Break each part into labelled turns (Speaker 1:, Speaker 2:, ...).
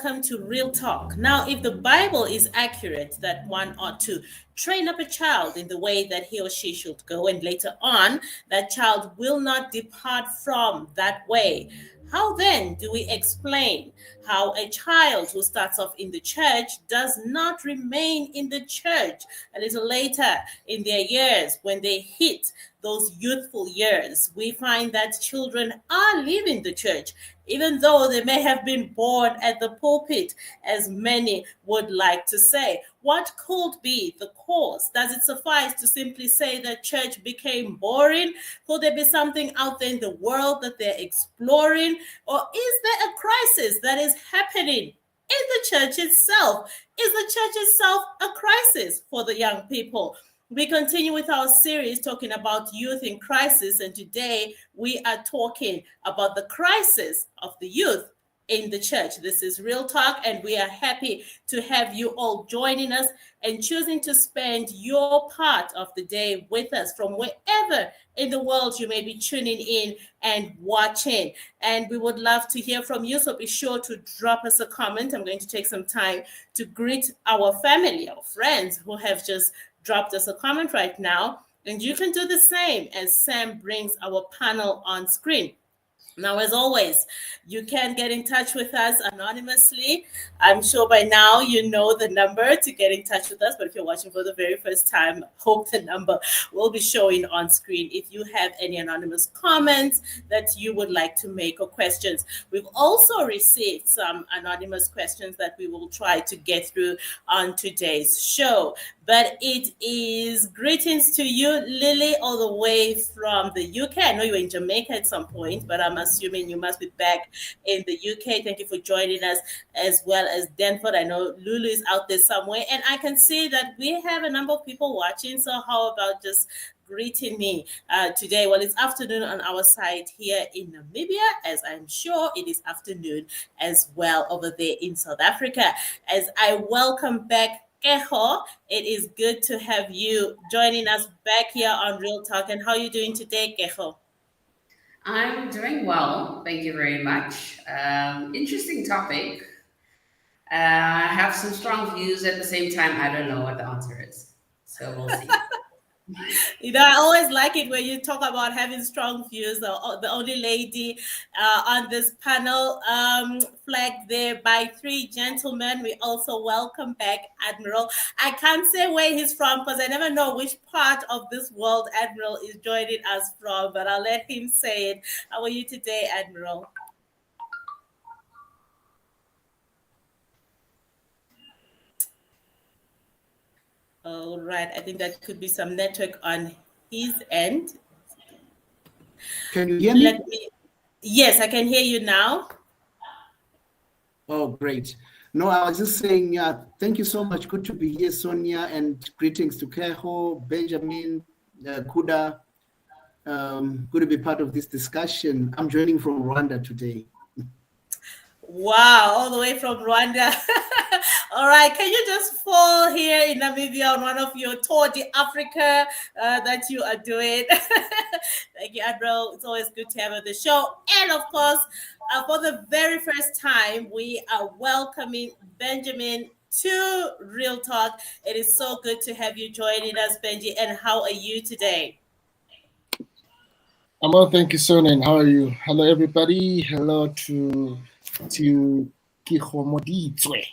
Speaker 1: welcome to Real Talk. Now, if the Bible is accurate that one ought to train up a child in the way that he or she should go, and later on, that child will not depart from that way, how then do we explain how a child who starts off in the church does not remain in the church a little later in their years when they hit those youthful years? We find that children are leaving the church, even though they may have been born at the pulpit, as many would like to say. What could be the cause? Does it suffice to simply say that church became boring? Could there be something out there in the world that they're exploring? Or is there a crisis that is happening in the church itself? Is the church itself a crisis for the young people? We continue with our series talking about youth in crisis, and today we are talking about the crisis of the youth in the church. This is Real Talk, and we are happy to have you all joining us and choosing to spend your part of the day with us from wherever in the world you may be tuning in and watching. And we would love to hear from you, so be sure to drop us a comment. I'm going to take some time to greet our family, our friends who have just dropped us a comment right now, and you can do the same as Sam brings our panel on screen. Now, as always, you can get in touch with us anonymously. I'm sure by now you know the number to get in touch with us, but if you're watching for the very first time, hope the number will be showing on screen if you have any anonymous comments that you would like to make or questions. We've also received some anonymous questions that we will try to get through on today's show. But it is greetings to you, Lily, all the way from the UK. I know you were in Jamaica at some point, but I'm assuming you must be back in the UK. Thank you for joining us, as well as Denford. I know Lulu is out there somewhere, and I can see that we have a number of people watching. So how about just greeting me today? Well, it's afternoon on our side here in Namibia, as I'm sure it is afternoon as well over there in South Africa. As I welcome back Keho, it is good to have you joining us back here on Real Talk. And how are you doing today, Keho?
Speaker 2: I'm doing well, thank you very much. Interesting topic. I have some strong views at the same time. I don't know what the answer is, so we'll see.
Speaker 1: I always like it when you talk about having strong views. The only lady on this panel, flagged there by three gentlemen. We also welcome back Admiral. I can't say where he's from because I never know which part of this world Admiral is joining us from, but I'll let him say it. How are you today, Admiral? All right, I think that could be some network on his end.
Speaker 3: Can you hear me?
Speaker 1: Yes, I can hear you now.
Speaker 3: Oh, great. No, I was just saying, thank you so much. Good to be here, Sonia, and greetings to Keho, Benjamin, Kuda. Good to be part of this discussion. I'm joining from Rwanda today.
Speaker 1: Wow, all the way from Rwanda. All right, can you just fall here in Namibia on one of your tour de Africa that you are doing? Thank you, Admiral. It's always good to have you on the show. And of course, for the very first time, we are welcoming Benjamin to Real Talk. It is so good to have you joining us, Benji. And how are you today?
Speaker 4: I'm well, thank you, Sonia. And how are you? Hello, everybody. Hello to Kihomoditwe.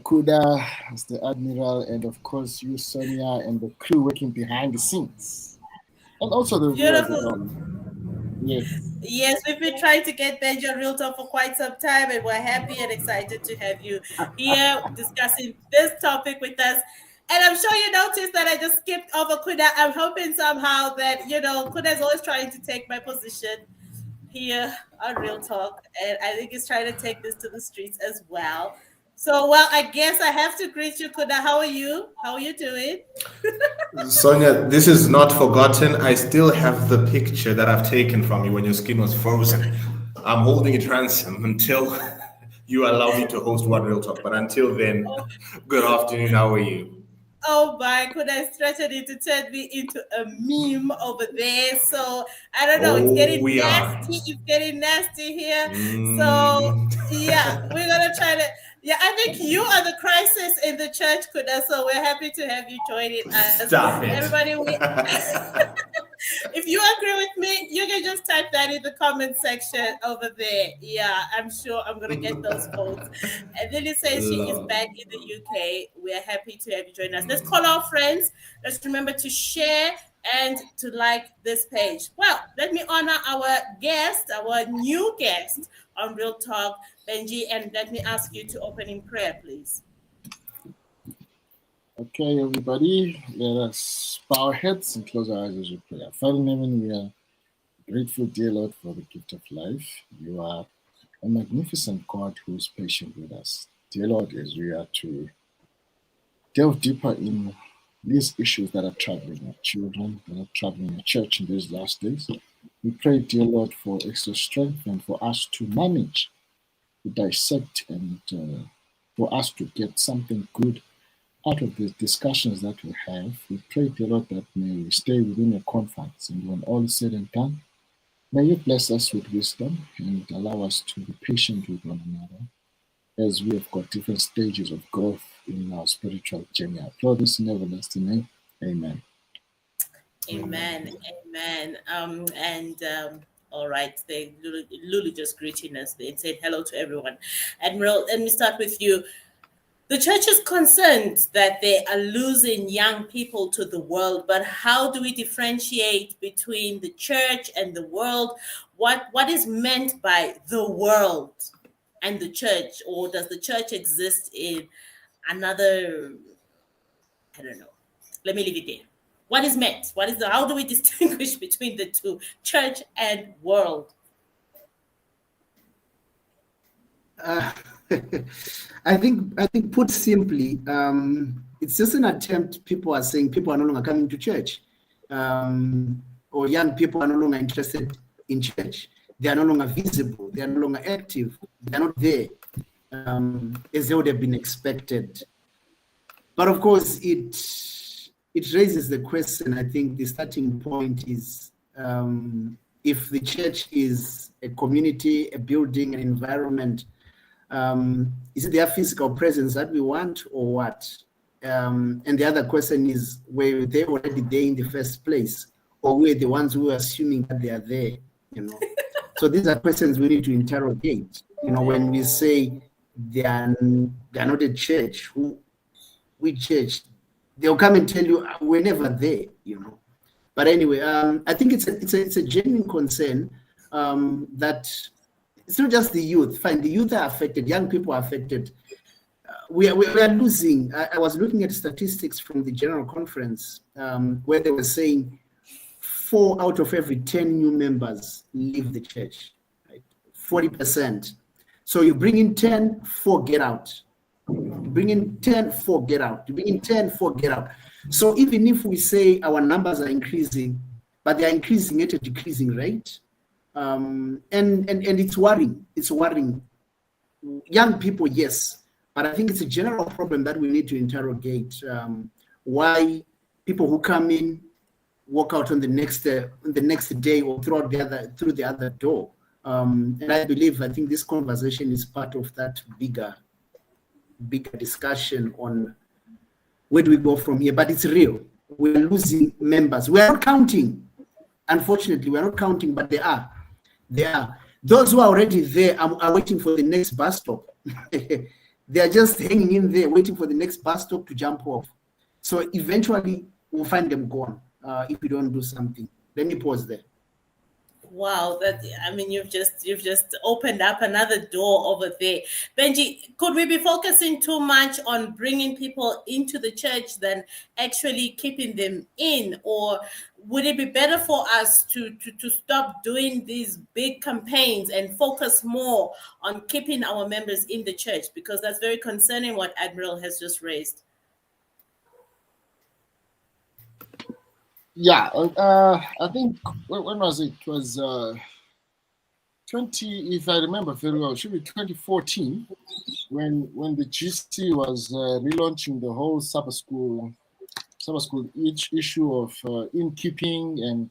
Speaker 4: Kuda, Mr. Admiral, and of course you, Sonia, and the crew working behind the scenes. And also the
Speaker 1: beautiful.
Speaker 4: Yes.
Speaker 1: Yes, we've been trying to get Benji on Real Talk for quite some time, and we're happy and excited to have you here discussing this topic with us. And I'm sure you noticed that I just skipped over Kuda. I'm hoping somehow that, Kuda is always trying to take my position here on Real Talk, and I think he's trying to take this to the streets as well. So, well, I guess I have to greet you, Kuda. How are you? How are you doing?
Speaker 5: Sonia, this is not forgotten. I still have the picture that I've taken from you when your skin was frozen. I'm holding it ransom until you allow me to host One Real Talk. But until then, good afternoon. How are you?
Speaker 1: Oh my, could I threaten it to turn me into a meme over there? So I don't know. It's getting nasty. It's getting nasty here. So Yeah, we're gonna try to. Yeah, I think you are the crisis in the church, Kuda. So we're happy to have you joining us.
Speaker 5: Stop it.
Speaker 1: Everybody, if you agree with me, you can just type that in the comment section over there. Yeah, I'm sure I'm gonna get those votes. And then it says she is back in the UK. We are happy to have you join us. Let's call our friends. Let's remember to share and to like this page. Well, let me honor our guest, our new guest on Real Talk, Benji, and let me ask you to open in prayer, please.
Speaker 4: Okay, everybody, let us bow our heads and close our eyes as we pray. Father in heaven, we are grateful, dear Lord, for the gift of life. You are a magnificent God who is patient with us. Dear Lord, as we are to delve deeper in these issues that are troubling our children, that are troubling our church in these last days, we pray, dear Lord, for extra strength and for us to manage, to dissect, and for us to get something good out of the discussions that we have. We pray, dear Lord, that may we stay within your confines, and when all is said and done, may you bless us with wisdom and allow us to be patient with one another as we have got different stages of growth in our spiritual journey. I pray this in everlasting name. Amen.
Speaker 1: Amen. Amen. All right, Lulu just greeting us and saying hello to everyone. Admiral, let me start with you. The church is concerned that they are losing young people to the world, but how do we differentiate between the church and the world? What is meant by the world and the church, or does the church exist in another? I don't know. Let me leave it there. What is meant? How do we distinguish between the two, church and world?
Speaker 3: I think put simply, it's just an attempt. People are saying people are no longer coming to church, or young people are no longer interested in church. They are no longer visible. They are no longer active. They are not there as they would have been expected. But of course, it raises the question. I think the starting point is if the church is a community, a building, an environment. Is it their physical presence that we want, or what? And the other question is, were they already there in the first place, or were the ones who are assuming that they are there? So these are questions we need to interrogate. When we say they are not a church, which church? They'll come and tell you we're never there. But anyway, I think it's a genuine concern that. It's not just the youth. Fine, the youth are affected. Young people are affected. We are losing. I was looking at statistics from the General Conference where they were saying 4 out of every 10 new members leave the church. Right? 40%. So you bring in 10, 4 get out. You bring in 10, 4 get out. You bring in 10, 4 get out. So even if we say our numbers are increasing, but they are increasing at a decreasing rate, and it's worrying. It's worrying. Young people, yes, but I think it's a general problem that we need to interrogate. Why people who come in walk out on the next day or through the other door. And I think this conversation is part of that bigger discussion on where do we go from here. But it's real. We're losing members. We are not counting. Unfortunately, we're not counting, but they are. Those who are already there are waiting for the next bus stop. They are just hanging in there, waiting for the next bus stop to jump off. So eventually, we'll find them gone if we don't do something. Let me pause there.
Speaker 1: Wow, you've just opened up another door over there. Benji, could we be focusing too much on bringing people into the church than actually keeping them in? Or would it be better for us to stop doing these big campaigns and focus more on keeping our members in the church? Because that's very concerning what Admiral has just raised.
Speaker 4: Yeah, I think when was it? It was 20, if I remember very well, it should be 2014, when the GC was relaunching the whole Sabbath school issue of innkeeping and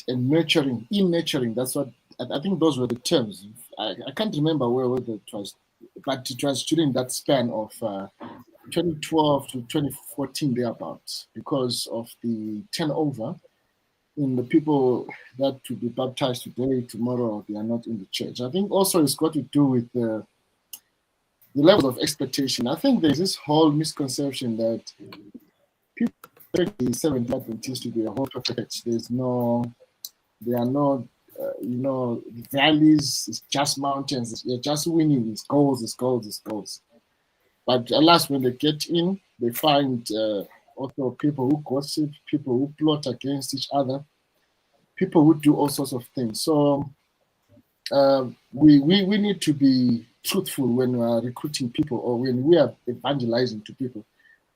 Speaker 4: nurturing. That's what I think those were the terms. I can't remember whether it was, but it was during that span of 2012 to 2014 thereabouts, because of the turnover in the people that to be baptized today, tomorrow they are not in the church. I think also it's got to do with the level of expectation. I think there's this whole misconception that people expect the Seventh Adventists to be a whole perfect. There are no, valleys. It's just mountains. You're just winning. It's goals. It's goals. It's goals. But alas, when they get in, they find also people who gossip, people who plot against each other, people who do all sorts of things. So we need to be truthful when we are recruiting people or when we are evangelizing to people.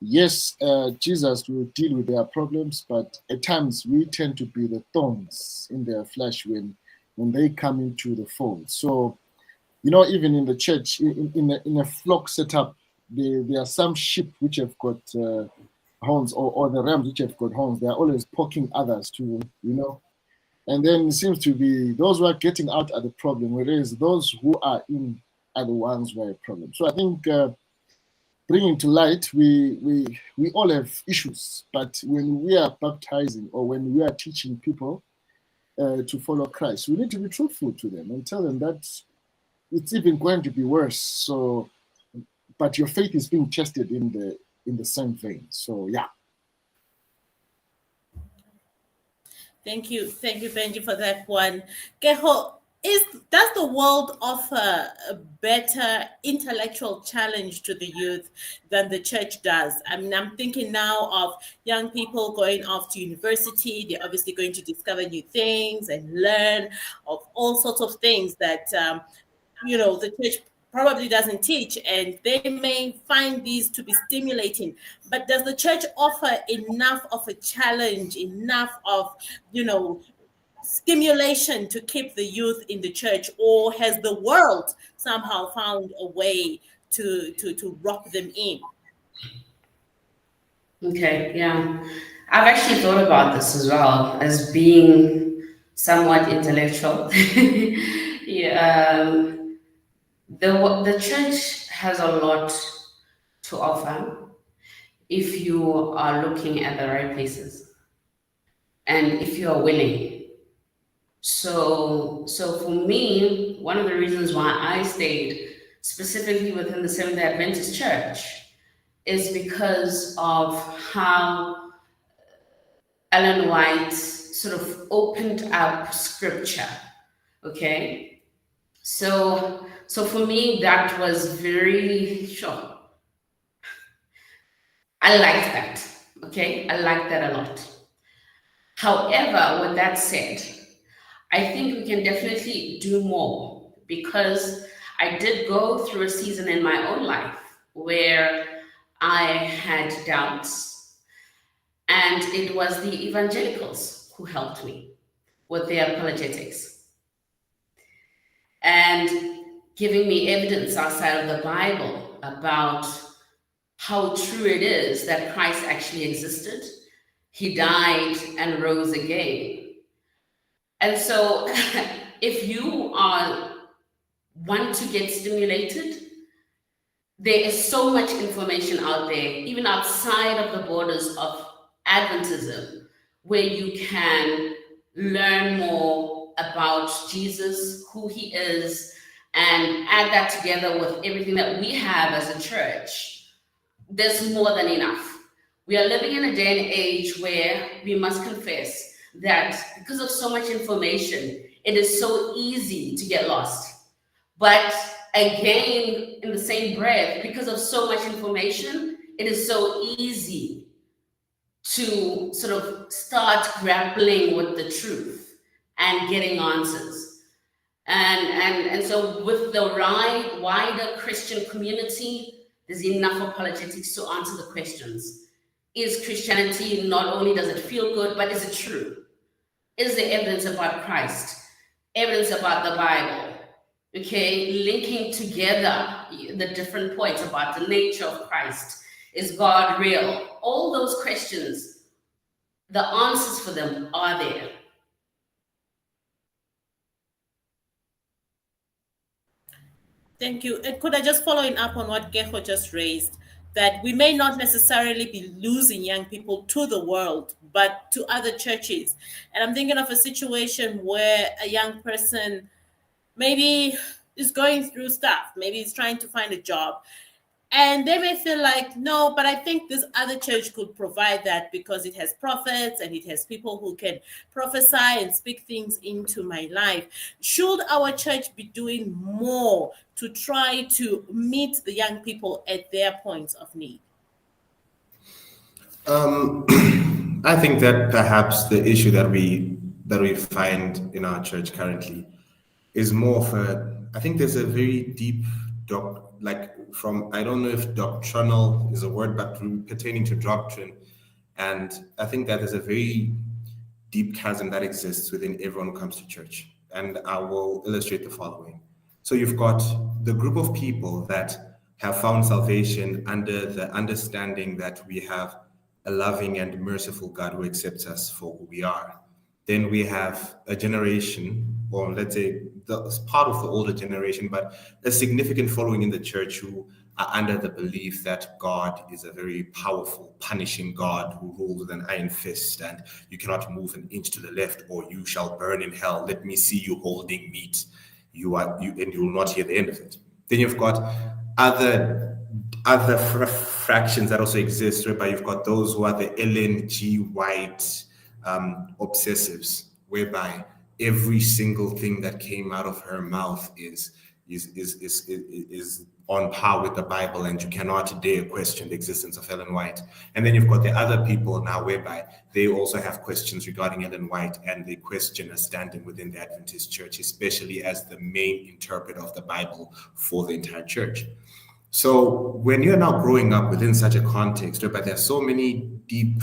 Speaker 4: Yes, Jesus will deal with their problems, but at times we tend to be the thorns in their flesh when they come into the fold. So, even in the church, in a flock setup, there are some sheep which have got horns, or the rams which have got horns. They are always poking others to, and then it seems to be those who are getting out are the problem, whereas those who are in are the ones who are a problem. So I think bringing to light, we all have issues, but when we are baptizing or when we are teaching people to follow Christ, we need to be truthful to them and tell them that it's even going to be worse. So, but your faith is being tested in the same vein. So yeah.
Speaker 1: Thank you, Benji, for that one. Keho, does the world offer a better intellectual challenge to the youth than the church does? I mean, I'm thinking now of young people going off to university. They're obviously going to discover new things and learn of all sorts of things that the church probably doesn't teach, and they may find these to be stimulating. But does the church offer enough of a challenge, enough of stimulation to keep the youth in the church, or has the world somehow found a way to rock them in?
Speaker 2: Okay, yeah. I've actually thought about this as well as being somewhat intellectual. Yeah, the church has a lot to offer if you are looking at the right places and if you are willing. So for me, one of the reasons why I stayed specifically within the Seventh-day Adventist Church is because of how Ellen White sort of opened up scripture. Okay. So for me, that was very sure. I liked that. Okay. I liked that a lot. However, with that said, I think we can definitely do more, because I did go through a season in my own life where I had doubts, and it was the evangelicals who helped me with their apologetics and giving me evidence outside of the Bible about how true it is that Christ actually existed. He died and rose again. And so if you want to get stimulated, there is so much information out there, even outside of the borders of Adventism, where you can learn more about Jesus, who he is, and add that together with everything that we have as a church. There's more than enough. We are living in a day and age where we must confess that because of so much information, it is so easy to get lost. But again, in the same breath, because of so much information, it is so easy to sort of start grappling with the truth and getting answers. And so with the wider Christian community, there's enough apologetics to answer the questions. Is Christianity, not only does it feel good, but is it true? Is there evidence about Christ? Evidence about the Bible? Okay, linking together the different points about the nature of Christ. Is God real? All those questions, the answers for them are there.
Speaker 1: Thank you. And could I just following up on what Geho just raised, that we may not necessarily be losing young people to the world, but to other churches. And I'm thinking of a situation where a young person maybe is going through stuff, maybe he's trying to find a job, and they may feel like, no, but I think this other church could provide that because it has prophets and it has people who can prophesy and speak things into my life. Should our church be doing more to try to meet the young people at their points of need?
Speaker 5: I think that perhaps the issue that we find in our church currently is more of a. I think there's a very deep from, I don't know if doctrinal is a word, but pertaining to doctrine, and I think that there's a very deep chasm that exists within everyone who comes to church, and I will illustrate the following. So you've got the group of people that have found salvation under the understanding that we have a loving and merciful God who accepts us for who we are. Then we have a generation, or let's say part of the older generation, but a significant following in the church who are under the belief that God is a very powerful, punishing God who rules with an iron fist, and you cannot move an inch to the left or you shall burn in hell. Let me see you holding meat. You will not hear the end of it. Then you've got other fractions that also exist, whereby you've got those who are the Ellen G. White obsessives, whereby every single thing that came out of her mouth is on par with the Bible, and you cannot dare question the existence of Ellen White. And then you've got the other people now, whereby they also have questions regarding Ellen White, and they question her standing within the Adventist Church, especially as the main interpreter of the Bible for the entire church. So when you're now growing up within such a context, whereby there's so many deep,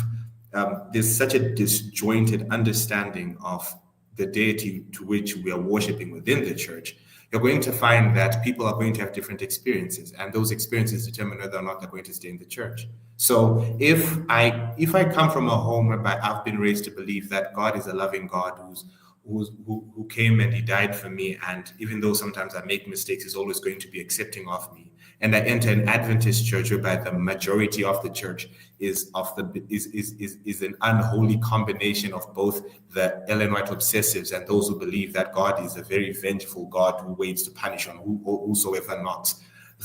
Speaker 5: there's such a disjointed understanding of the deity to which we are worshiping within the church, you're going to find that people are going to have different experiences, and those experiences determine whether or not they're going to stay in the church. So if I come from a home whereby I've been raised to believe that God is a loving God who came and he died for me, and even though sometimes I make mistakes, he's always going to be accepting of me, and I enter an Adventist church whereby the majority of the church is an unholy combination of both the Ellen White obsessives and those who believe that God is a very vengeful God who waits to punish on whosoever not.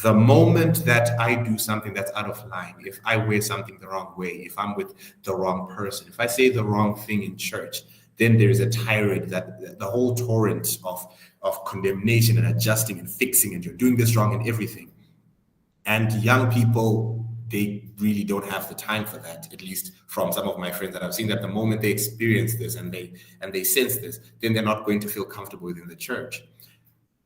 Speaker 5: The moment that I do something that's out of line, if I wear something the wrong way, if I'm with the wrong person, if I say the wrong thing in church, then there is a tirade that the whole torrent of condemnation and adjusting and fixing, and you're doing this wrong and everything. And young people, they really don't have the time for that, at least from some of my friends that I've seen, that the moment they experience this and they sense this, then they're not going to feel comfortable within the church.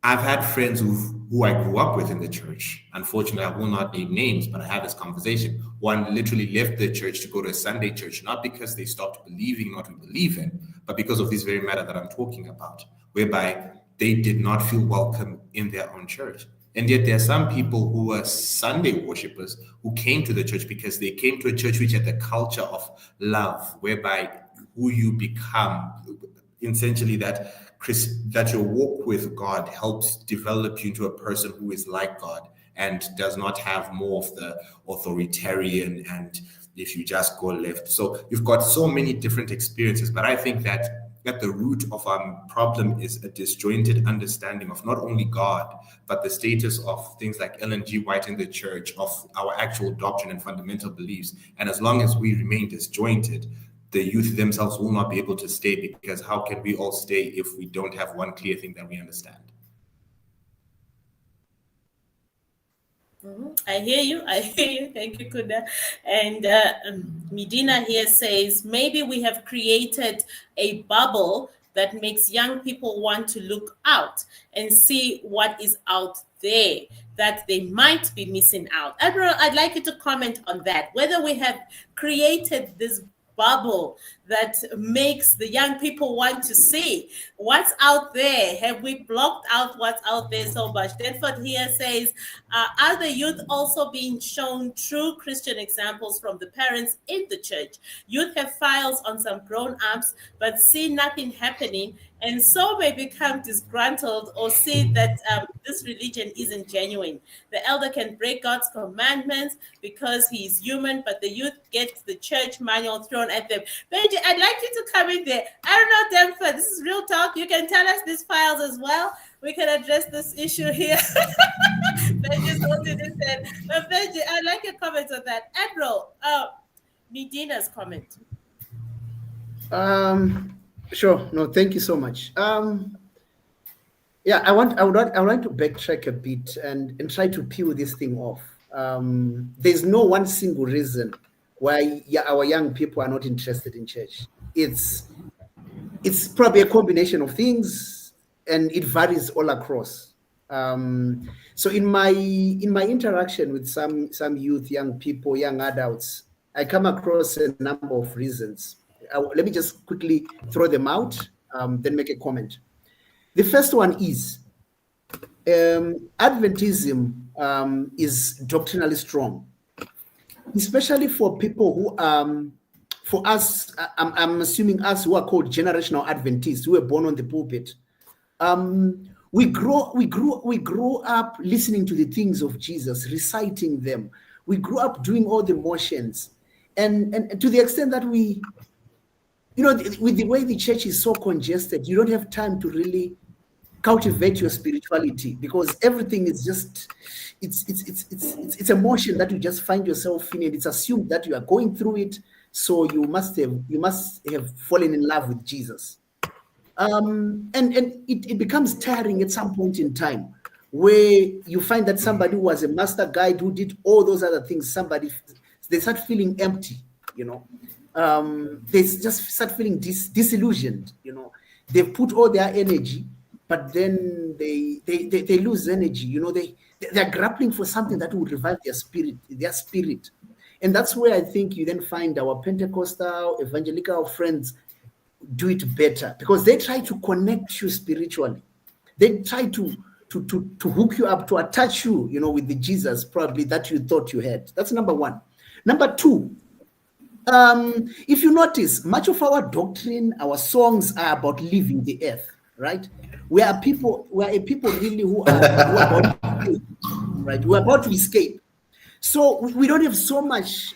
Speaker 5: I've had friends who I grew up with in the church. Unfortunately, I will not name names, but I had this conversation. One literally left the church to go to a Sunday church, not because they stopped believing in what we believe in, but because of this very matter that I'm talking about, whereby they did not feel welcome in their own church. And yet there are some people who are Sunday worshipers who came to the church because they came to a church which had the culture of love, whereby who you become, essentially that your walk with God helps develop you into a person who is like God and does not have more of the authoritarian and if you just go left. So you've got so many different experiences, but I think that at the root of our problem is a disjointed understanding of not only God, but the status of things like Ellen G. White in the church, of our actual doctrine and fundamental beliefs. And as long as we remain disjointed, the youth themselves will not be able to stay, because how can we all stay if we don't have one clear thing that we understand?
Speaker 1: I hear you. Thank you, Kuda. And Medina here says, maybe we have created a bubble that makes young people want to look out and see what is out there that they might be missing out. Admiral, I'd like you to comment on that, whether we have created this bubble that makes the young people want to see what's out there. Have we blocked out what's out there so much? Denford here says, are the youth also being shown true Christian examples from the parents in the church? Youth have files on some grown-ups, but see nothing happening and so may become disgruntled or see that this religion isn't genuine. The elder can break God's commandments because he is human, but the youth get the church manual thrown at them. Benji, I'd like you to come in there. I don't know, Demfa, this is real talk. You can tell us these files as well. We can address this issue here. Benji's holding his head. But Benji, I'd like your comments on that. Admiral, Medina's comment.
Speaker 3: Sure. No, thank you so much. Yeah, I would like to backtrack a bit and try to peel this thing off. There's no one single reason why our young people are not interested in church. It's probably a combination of things, and it varies all across. So in my interaction with some youth, young people, young adults, I come across a number of reasons. Let me just quickly throw them out, then make a comment. The first one is Adventism is doctrinally strong, especially for people who, for us, I'm assuming us who are called generational Adventists, who were born on the pulpit. We grew up listening to the things of Jesus, reciting them. We grew up doing all the motions, and to the extent that we, with the way the church is so congested, you don't have time to really cultivate your spirituality, because everything is just it's a motion that you just find yourself in, and it's assumed that you are going through it, so you must have fallen in love with Jesus. And it becomes tiring at some point in time, where you find that somebody who was a master guide, who did all those other things, they start feeling empty, they just start feeling disillusioned. They've put all their energy, but then they lose energy. They're grappling for something that will revive their spirit. And that's where I think you then find our Pentecostal, evangelical friends do it better, because they try to connect you spiritually. They try to hook you up, to attach you, with the Jesus probably that you thought you had. That's number one. Number two, if you notice, much of our doctrine, our songs are about leaving the earth, right? We are people really who are about to escape, right? We're about to escape. So we don't have so much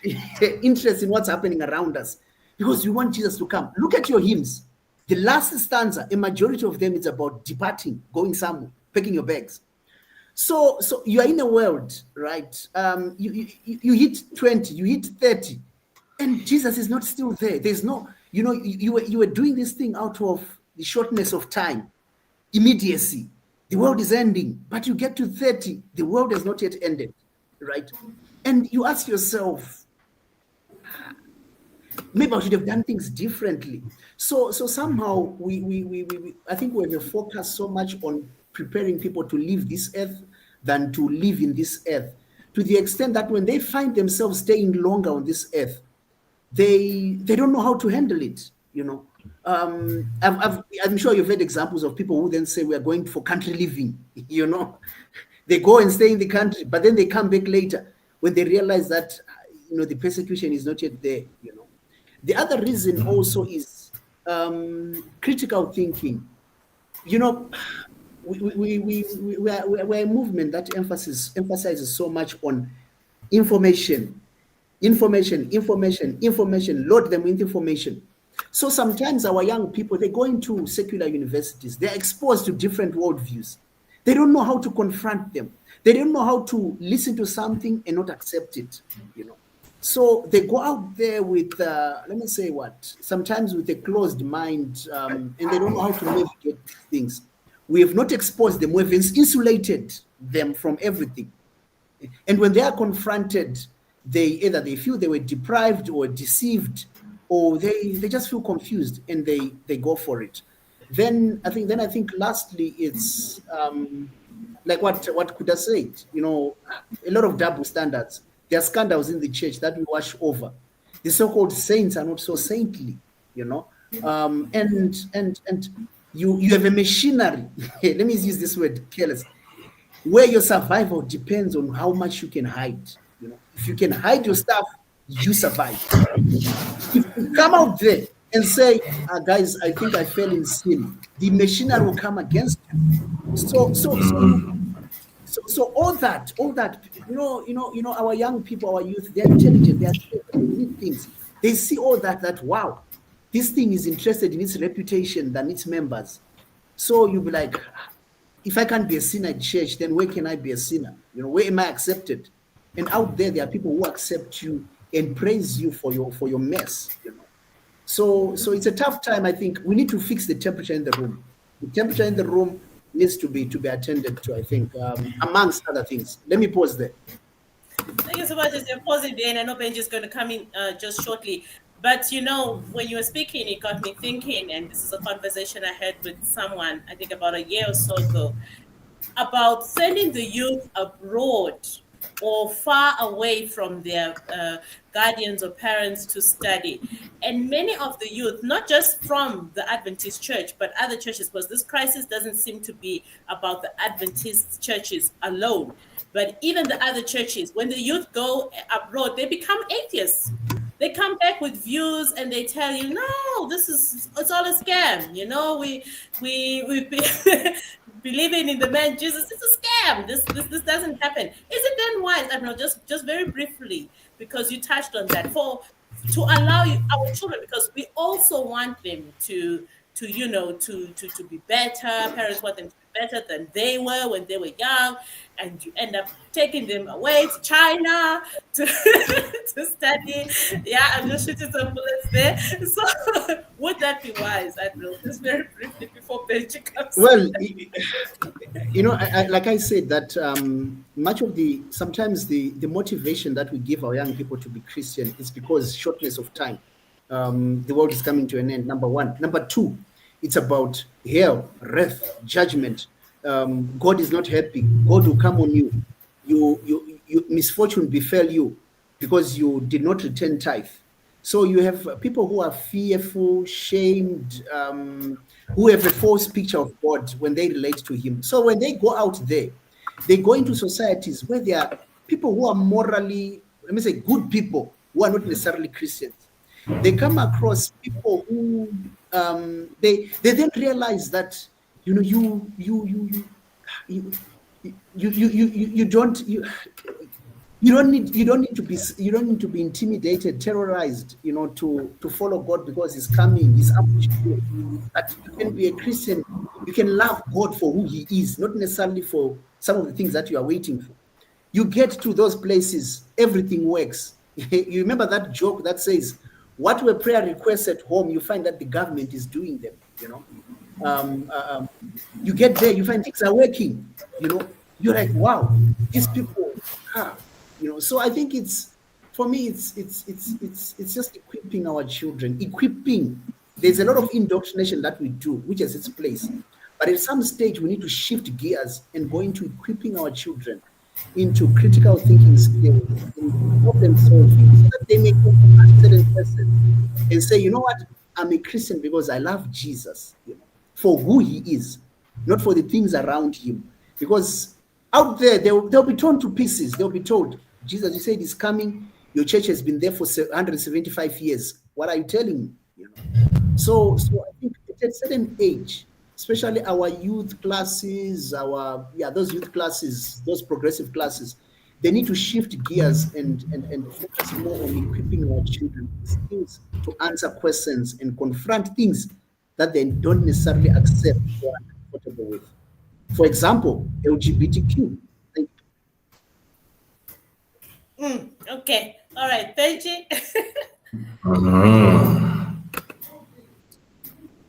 Speaker 3: interest in what's happening around us, because we want Jesus to come. Look at your hymns. The last stanza, a majority of them is about departing, going somewhere, packing your bags. So you are in a world, right? You hit 20, you hit 30, and Jesus is not still there. There's no, you were doing this thing out of the shortness of time, immediacy. The world is ending, but you get to 30, the world has not yet ended, right? And you ask yourself, maybe I should have done things differently. So somehow I think we have focused so much on preparing people to leave this earth than to live in this earth, to the extent that when they find themselves staying longer on this earth, they don't know how to handle it. I'm sure you've heard examples of people who then say we are going for country living. They go and stay in the country, but then they come back later when they realize that the persecution is not yet there. The other reason also is critical thinking. We're a movement that emphasizes so much on information, load them with information. So sometimes our young people, they go into secular universities, they're exposed to different worldviews. They don't know how to confront them. They don't know how to listen to something and not accept it, So they go out there with, sometimes with a closed mind, and they don't know how to navigate things. We have not exposed them. We've insulated them from everything. And when they are confronted, either they feel they were deprived or deceived, or they just feel confused and they go for it. Then I think lastly, it's like what Kuda said, a lot of double standards. There are scandals in the church that we wash over. The so-called saints are not so saintly, and you have a machinery. Let me use this word, careless, where your survival depends on how much you can hide. If you can hide your stuff, you survive. If you come out there and say, guys, I think I fell in sin, the machinery will come against you. So all that, our young people, our youth, they're intelligent, they're they need things. They see all that wow, this thing is interested in its reputation than its members. So you'll be like, if I can't be a sinner in church, then where can I be a sinner? Where am I accepted? And out there are people who accept you and praise you for your mess. So it's a tough time. I think we need to fix the temperature in the room. The temperature in the room needs to be attended to, I think, amongst other things. Let me pause there.
Speaker 1: Thank you so much. As you're pausing there, and I know Benji is going to come in just shortly. But when you were speaking, it got me thinking, and this is a conversation I had with someone, I think about a year or so ago, about sending the youth abroad or far away from their guardians or parents to study. And many of the youth, not just from the Adventist church, but other churches, because this crisis doesn't seem to be about the Adventist churches alone, but even the other churches, when the youth go abroad, they become atheists. They come back with views and they tell you, no, it's all a scam. We believing in the man Jesus, it's a scam. This doesn't happen. Is it then wise? I don't know, just very briefly, because you touched on that, to allow our children, because we also want them to be better. Parents want them to be better than they were when they were young, and you end up taking them away to China to to study. Yeah, I'm just shooting some bullets there. So would that be wise? I don't know. Just very briefly before Benji comes.
Speaker 3: Well, like I said, that much of sometimes the motivation that we give our young people to be Christian is because shortness of time. The world is coming to an end, number one. Number two, it's about hell, wrath, judgment. God is not happy. God will come on you. You misfortune befell you because you did not return tithe. So you have people who are fearful, shamed, who have a false picture of God when they relate to him. So when they go out there, they go into societies where there are people who are morally, let me say, good people who are not necessarily Christians. They come across people who they then realize that you don't need to be intimidated, terrorized, to follow God because He's coming, He's ambushing you. That you can be a Christian, you can love God for who He is, not necessarily for some of the things that you are waiting for. You get to those places, everything works. You remember that joke that says, what were prayer requests at home, you find that the government is doing them, you get there, you find things are working, you're like, wow, these people are, so I think for me, it's just equipping our children, there's a lot of indoctrination that we do, which has its place, but at some stage we need to shift gears and go into equipping our children into critical thinking skills and problem solving so that they may go to a certain person and say, you know what, I'm a Christian because I love Jesus, for who he is, not for the things around him. Because out there, they'll be torn to pieces. They'll be told, Jesus, you said he's coming. Your church has been there for 175 years. What are you telling me? So I think at a certain age, especially our youth classes, those youth classes, those progressive classes, they need to shift gears and focus more on equipping our children with skills to answer questions and confront things that they don't necessarily accept or are comfortable with. For example, LGBTQ.
Speaker 1: Okay. All right. Benji.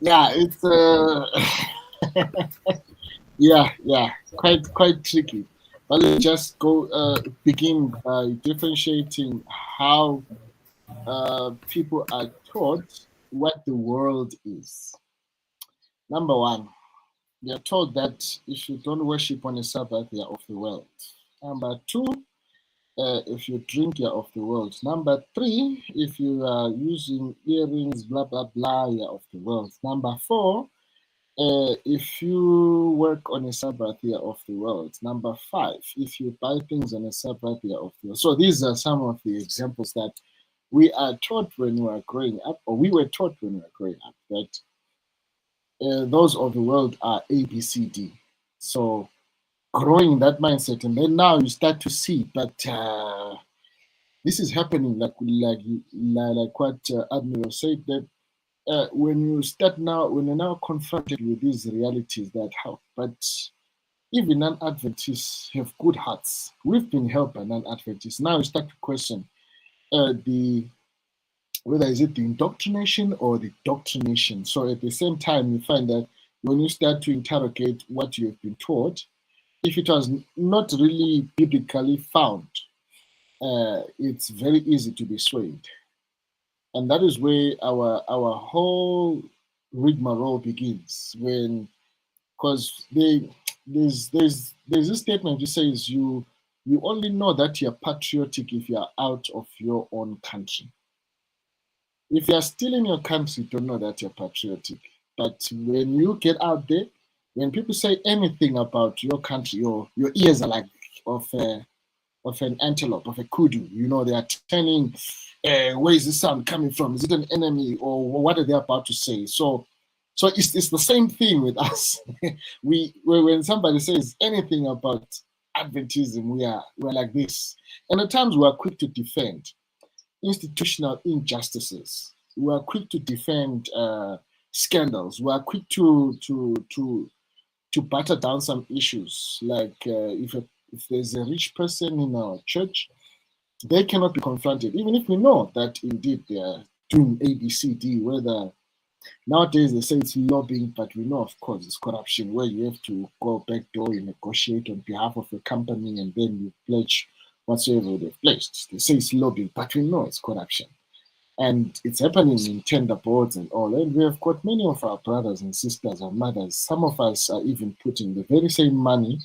Speaker 4: Yeah, it's quite tricky. But let's just begin by differentiating how people are taught what the world is. Number one, they are told that if you don't worship on a Sabbath, you are of the world. Number two, if you drink, you're of the world. Number three, if you are using earrings, blah, blah, blah, you're of the world. Number four, if you work on a Sabbath, you're of the world. Number five, if you buy things on a Sabbath, you're of the world. So these are some of the examples that we are taught when we are growing up, or we were taught when we were growing up, that those of the world are A, B, C, D. So growing in that mindset, and then now you start to see that this is happening, like what Admiral said, that when you're now confronted with these realities that help, but even non-Adventists have good hearts. We've been helped by non-Adventists. Now you start to question whether is it the indoctrination or the doctrination. So at the same time, you find that when you start to interrogate what you have been taught, if it was not really biblically found, it's very easy to be swayed. And that is where our whole rigmarole begins, because there's this statement that says you only know that you're patriotic if you're out of your own country. If you're still in your country, you don't know that you're patriotic. But when you get out there, when people say anything about your country, your ears are like of an antelope, of a kudu. You know, they are turning, where is the sound coming from? Is it an enemy, or what are they about to say? So it's the same thing with us. When somebody says anything about Adventism, we're like this. And at times we are quick to defend institutional injustices. We are quick to defend scandals. We are quick to batter down some issues. Like if there's a rich person in our church, they cannot be confronted, even if we know that indeed they are doing A, B, C, D. Whether nowadays they say it's lobbying, but we know, of course, it's corruption, where you have to go back door, you negotiate on behalf of a company, and then you pledge whatsoever they've pledged. They say it's lobbying, but we know it's corruption. And it's happening in tender boards and all. And we have got many of our brothers and sisters and mothers. Some of us are even putting the very same money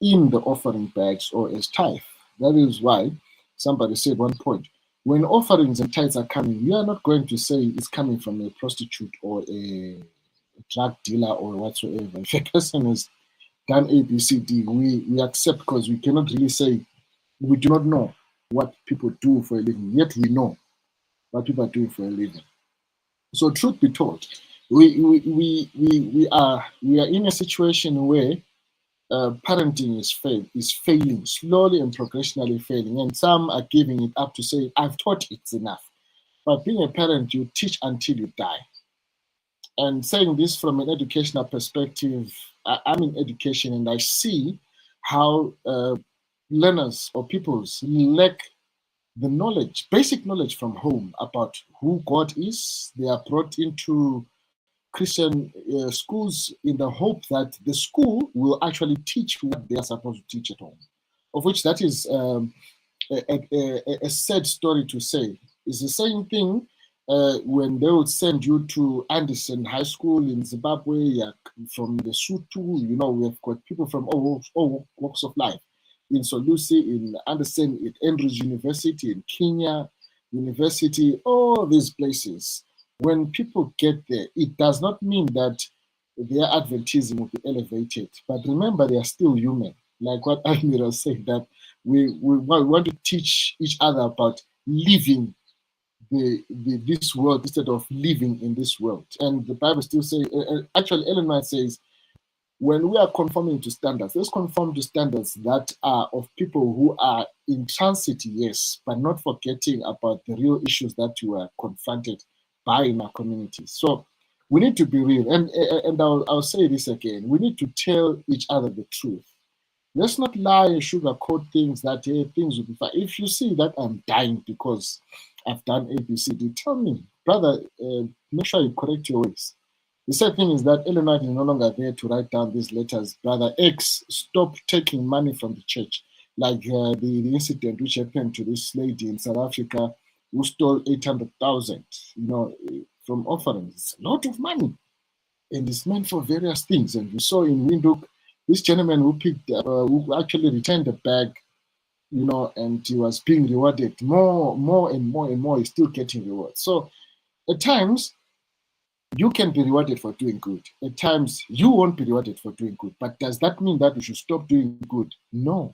Speaker 4: in the offering bags or as tithe. That is why somebody said one point, when offerings and tithes are coming, we are not going to say it's coming from a prostitute or a drug dealer or whatsoever. If a person has done A, B, C, D, we accept, because we cannot really say, we do not know what people do for a living, yet we know what people are doing for a living. So truth be told, we are in a situation where parenting is failing, slowly and progressionally failing, and some are giving it up to say, I've taught it's enough. But being a parent, you teach until you die. And saying this from an educational perspective, I'm in education and I see how learners or pupils lack the knowledge, basic knowledge from home about who God is. They are brought into Christian schools in the hope that the school will actually teach what they are supposed to teach at home, of which that is a sad story to say. It's the same thing when they would send you to Anderson High School in Zimbabwe, from the Sutu. You know, we have got people from all walks of life. In Solusi, in Anderson, at Andrews University, in Kenya University, all these places. When people get there, it does not mean that their Adventism will be elevated. But remember, they are still human. Like what Admiral said, that we want to teach each other about living this world instead of living in this world. And the Bible still says, actually, Ellen White says, when we are conforming to standards, let's conform to standards that are of people who are in transit, yes, but not forgetting about the real issues that you are confronted by in our communities. So we need to be real. And I'll say this again. We need to tell each other the truth. Let's not lie and sugarcoat things that, hey, things will be fine. If you see that I'm dying because I've done ABCD, tell me, brother, make sure you correct your ways. The sad thing is that Ellen White is no longer there to write down these letters. Brother X, stop taking money from the church. Like the incident which happened to this lady in South Africa who stole 800,000, from offerings. It's a lot of money. And it's meant for various things. And we saw in Windhoek, this gentleman who actually returned the bag, and he was being rewarded more and more and more. He's still getting rewards. So at times, you can be rewarded for doing good. At times, you won't be rewarded for doing good. But does that mean that we should stop doing good? No.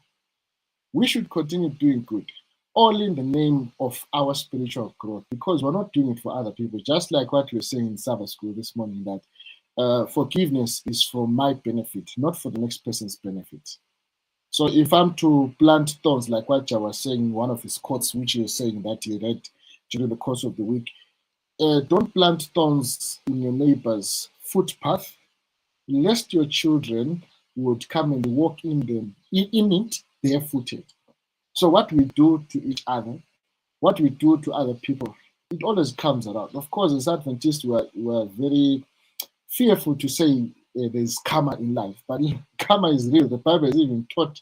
Speaker 4: We should continue doing good. all in the name of our spiritual growth, because we're not doing it for other people. Just like what you were saying in Sabbath school this morning, that forgiveness is for my benefit, not for the next person's benefit. So if I'm to plant thorns, like what I was saying in one of his quotes, which he was saying that he read during the course of the week, don't plant thorns in your neighbor's footpath, lest your children would come and walk in it barefooted. So what we do to each other, what we do to other people, it always comes around. Of course, as Adventists, we're very fearful to say there's karma in life, but karma is real. The Bible is even taught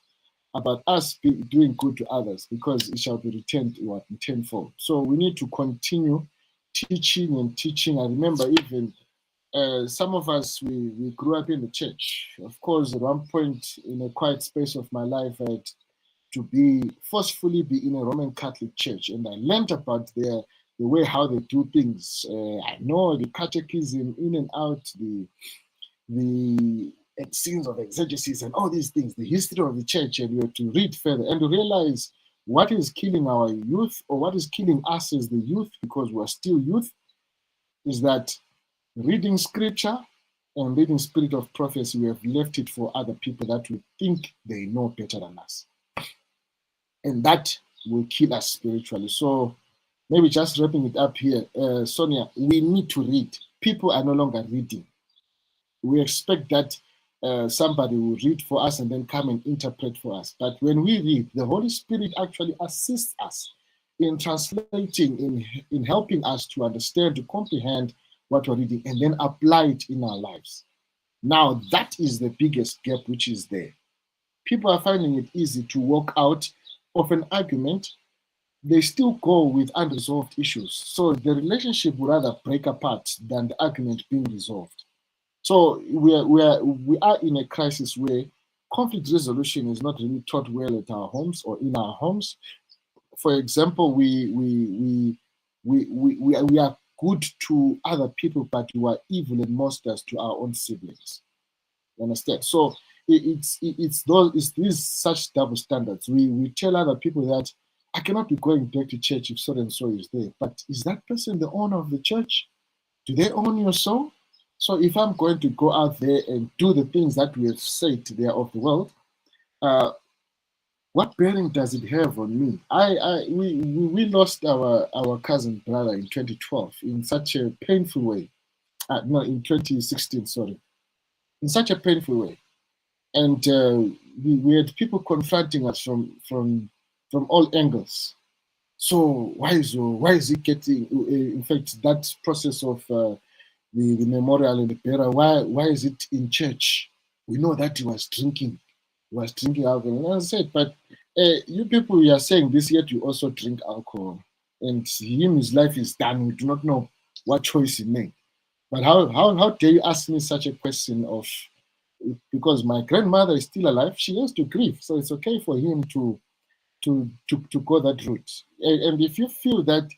Speaker 4: about us doing good to others, because it shall be returned in tenfold. So we need to continue teaching and teaching. I remember even some of us, we grew up in the church. Of course, at one point in a quiet space of my life, I had to forcefully be in a Roman Catholic church, and I learned about the way how they do things. I know the catechism in and out, the scenes of exegesis and all these things, the history of the church, and you have to read further and to realize what is killing our youth, or what is killing us as the youth, because we're still youth, is that reading scripture and reading spirit of prophecy, we have left it for other people that we think they know better than us. And that will kill us spiritually. So maybe just wrapping it up here, Sonia, we need to read. People are no longer reading. We expect that somebody will read for us and then come and interpret for us. But when we read, the Holy Spirit actually assists us in translating, in helping us to understand, to comprehend what we're reading, and then apply it in our lives. Now, that is the biggest gap which is there. People are finding it easy to walk out of an argument. They still go with unresolved issues. So the relationship would rather break apart than the argument being resolved. So we are in a crisis where conflict resolution is not really taught well at our homes or in our homes. For example, we are good to other people, but we are evil and monsters to our own siblings. You understand? So it's these such double standards. We tell other people that I cannot be going back to church if so and so is there. But is that person the owner of the church? Do they own your soul? So if I'm going to go out there and do the things that we have said they are of the world, what bearing does it have on me? We lost our cousin brother in 2012 in such a painful way. No, in 2016, sorry, in such a painful way. And we had people confronting us from all angles. So why is he getting? In fact, that process of the memorial and the burial, why is it in church? We know that he was drinking alcohol. And I said, but you people, you are saying this, yet you also drink alcohol, and his life is done. We do not know what choice he made. But how dare you ask me such a question of? Because my grandmother is still alive, she has to grieve, so it's okay for him to go that route. And if you feel that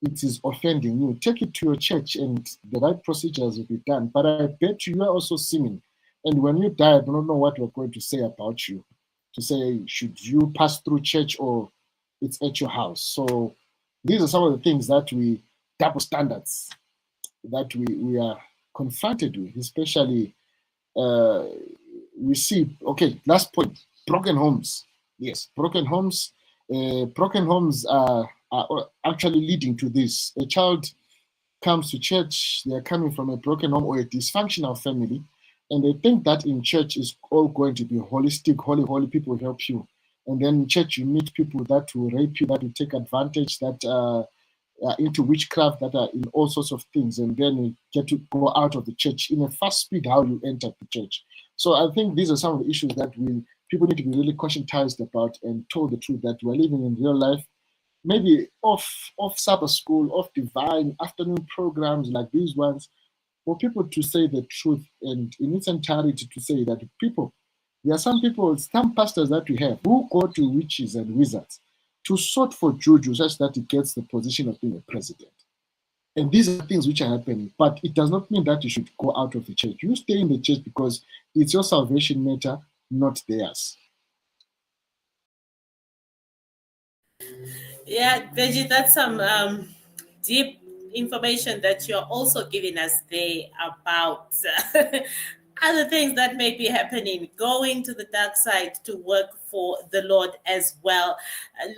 Speaker 4: it is offending you, take it to your church and the right procedures will be done. But I bet you are also sinning. And when you die, I do not know what we're going to say about you. To say, should you pass through church or it's at your house? So these are some of the things that double standards that we are confronted with, especially we see, okay, last point, broken homes. Yes, broken homes. Broken homes are actually leading to this. A child comes to church, they are coming from a broken home or a dysfunctional family, and they think that in church is all going to be holistic, holy people help you. And then in church you meet people that will rape you, that will take advantage, that are into witchcraft, that are in all sorts of things, and then you get to go out of the church in a fast speed how you enter the church. So I think these are some of the issues that people need to be really conscientized about and told the truth that we're living in real life. Maybe off Sabbath school, off divine afternoon programs like these ones, for people to say the truth and in its entirety to say that there are some pastors that we have who go to witches and wizards to sort for juju such that he gets the position of being a president. And these are things which are happening, but it does not mean that you should go out of the church. You stay in the church because it's your salvation matter, not theirs.
Speaker 1: Yeah, Benji, that's some deep information that you're also giving us there about other things that may be happening, going to the dark side to work for the Lord as well.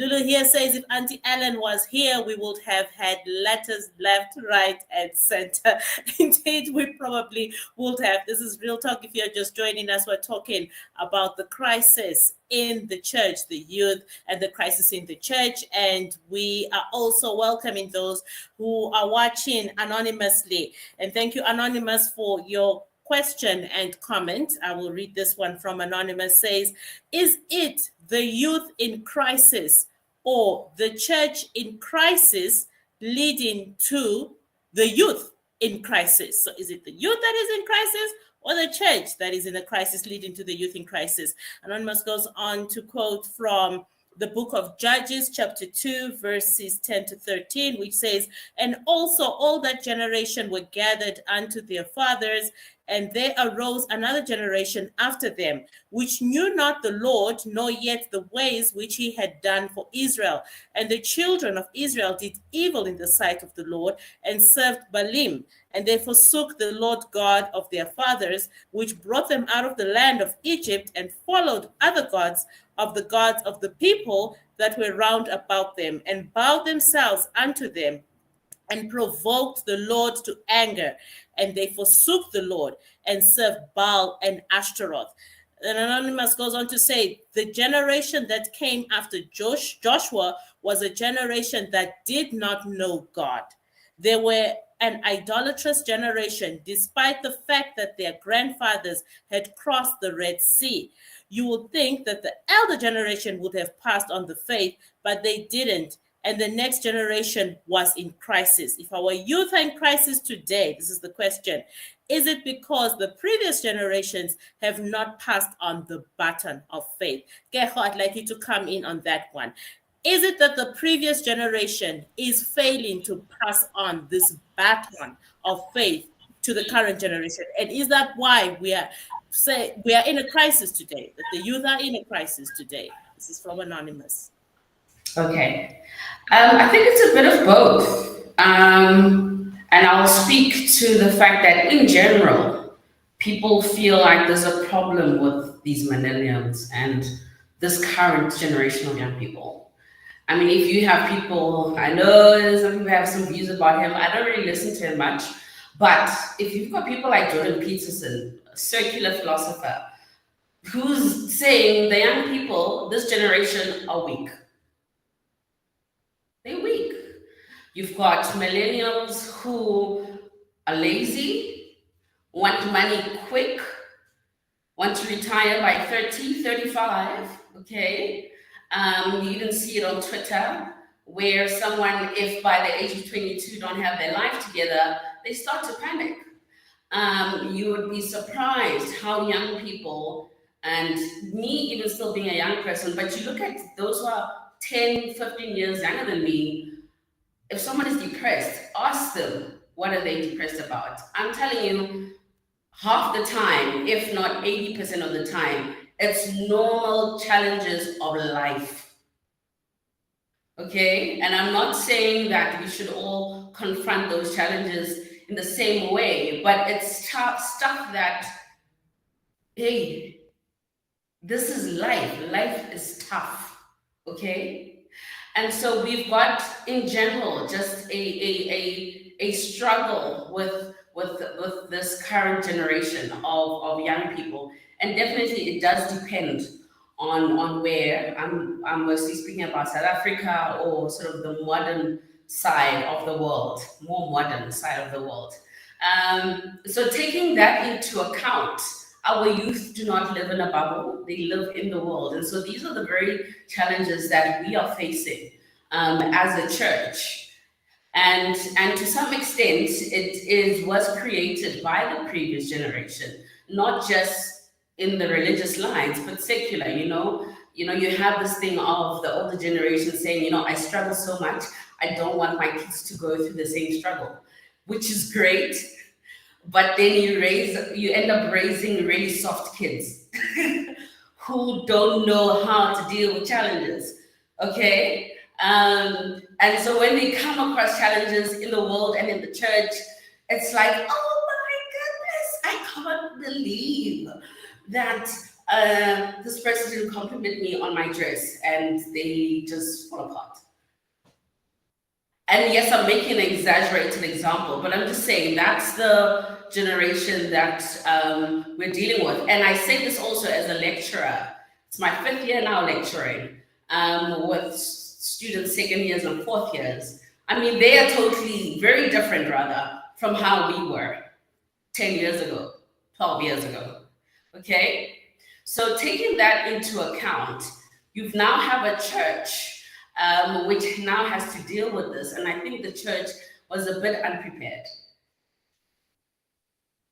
Speaker 1: Lulu here says if Auntie Ellen was here, we would have had letters left, right, and center. Indeed, we probably would have. This is Real Talk. If you're just joining us, we're talking about the crisis in the church, the youth, and the crisis in the church. And we are also welcoming those who are watching anonymously. And thank you, Anonymous, for your question and comment. I will read this one from Anonymous. Says, is it the youth in crisis or the church in crisis leading to the youth in crisis? So is it the youth that is in crisis or the church that is in a crisis leading to the youth in crisis? Anonymous goes on to quote from the book of Judges, chapter 2, verses 10 to 13, which says, and also all that generation were gathered unto their fathers, and there arose another generation after them, which knew not the Lord, nor yet the ways which he had done for Israel. And the children of Israel did evil in the sight of the Lord, and served Baalim. And they forsook the Lord God of their fathers, which brought them out of the land of Egypt, and followed other gods of the people that were round about them, and bowed themselves unto them, and provoked the Lord to anger. And they forsook the Lord and served Baal and Ashtaroth. And Anonymous goes on to say, the generation that came after Joshua was a generation that did not know God. They were an idolatrous generation, despite the fact that their grandfathers had crossed the Red Sea. You would think that the elder generation would have passed on the faith, but they didn't. And the next generation was in crisis. If our youth are in crisis today, this is the question, is it because the previous generations have not passed on the baton of faith? Keho, I'd like you to come in on that one. Is it that the previous generation is failing to pass on this baton of faith to the current generation? And is that why we are in a crisis today, that the youth are in a crisis today? This is from Anonymous.
Speaker 2: Okay. I think it's a bit of both. And I'll speak to the fact that in general, people feel like there's a problem with these millennials and this current generation of young people. I mean, if you have people, I know some people have some views about him. I don't really listen to him much. But if you've got people like Jordan Peterson, a circular philosopher, who's saying the young people, this generation, are weak. They're weak. You've got millennials who are lazy, want money quick, want to retire by 30, 35, okay? You even see it on Twitter, where someone, if by the age of 22 don't have their life together, they start to panic. You would be surprised how young people, and me even still being a young person, but you look at those who are 10, 15 years younger than me, if someone is depressed, ask them, what are they depressed about? I'm telling you, half the time, if not 80% of the time, it's normal challenges of life. Okay? And I'm not saying that we should all confront those challenges in the same way, but it's tough stuff that, hey, this is life. Life is tough. Okay? And so we've got, in general, just a struggle with this current generation of young people. And definitely it does depend on where. I'm mostly speaking about South Africa or sort of the modern side of the world, more modern side of the world. So taking that into account, our youth do not live in a bubble, they live in the world. And so these are the very challenges that we are facing as a church. And to some extent, was created by the previous generation, not just in the religious lines, but secular, you know, you have this thing of the older generation saying, I struggle so much, I don't want my kids to go through the same struggle, which is great. But then you end up raising really soft kids who don't know how to deal with challenges. Okay? And so when they come across challenges in the world and in the church, it's like, oh my goodness, I can't believe that this person didn't compliment me on my dress, and they just fall apart. And yes, I'm making an exaggerated example, but I'm just saying that's the generation that we're dealing with. And I say this also as a lecturer. It's my 5th year now lecturing with students 2nd years and 4th years. I mean, they are totally very different, rather, from how we were 10 years ago, 12 years ago. Okay? So taking that into account, you now have a church which now has to deal with this. And I think the church was a bit unprepared.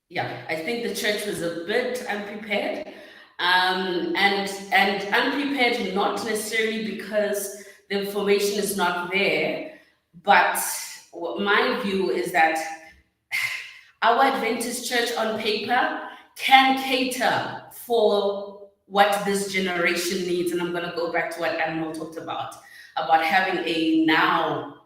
Speaker 2: Yeah, I think the church was a bit unprepared. And unprepared not necessarily because the information is not there, but my view is that our Adventist church on paper can cater for what this generation needs. And I'm going to go back to what Admiral talked about having a now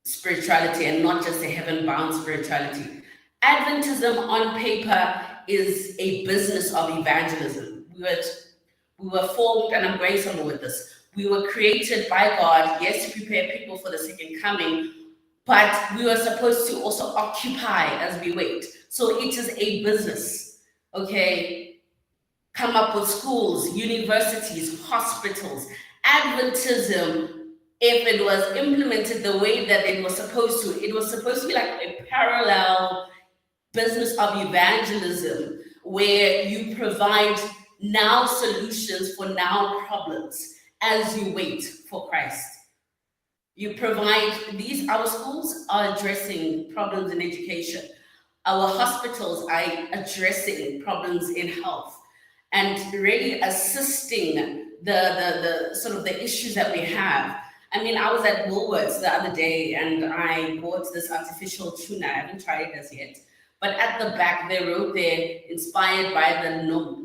Speaker 2: spirituality and not just a heaven-bound spirituality. Adventism on paper is a business of evangelism. We were formed, and I'm going somewhere with this. We were created by God, yes, to prepare people for the second coming, but we were supposed to also occupy as we wait. So it is a business, okay? Come up with schools, universities, hospitals. Adventism, if it was implemented the way that it was supposed to be like a parallel business of evangelism where you provide now solutions for now problems as you wait for Christ. You provide our schools are addressing problems in education. Our hospitals are addressing problems in health and really assisting the sort of the issues that we have. I mean, I was at Woolworths the other day and I bought this artificial tuna. I haven't tried it as yet. But at the back, they wrote there, inspired by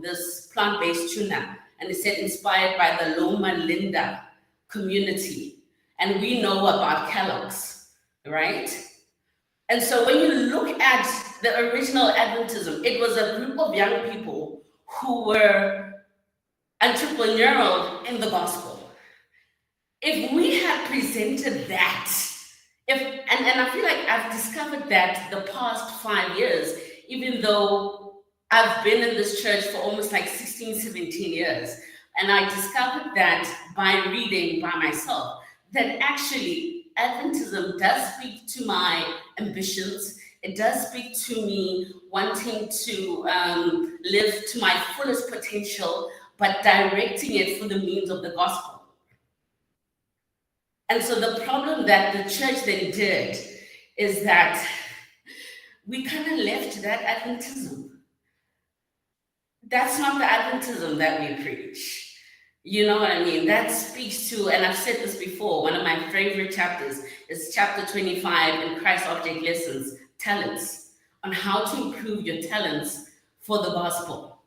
Speaker 2: this plant-based tuna. And it said, inspired by the Loma Linda community. And we know about Kellogg's, right? And so when you look at the original Adventism, it was a group of young people who were entrepreneurial in the gospel. If we had presented that, and I feel like I've discovered that the past 5 years, even though I've been in this church for almost like 16, 17 years, and I discovered that by reading by myself, that actually Adventism does speak to my ambitions. It does speak to me wanting to live to my fullest potential, but directing it for the means of the gospel. And so the problem that the church then did is that we kind of left that Adventism. That's not the Adventism that we preach. You know what I mean? That speaks to, and I've said this before, one of my favorite chapters is chapter 25 in Christ Object Lessons, talents, on how to improve your talents for the gospel.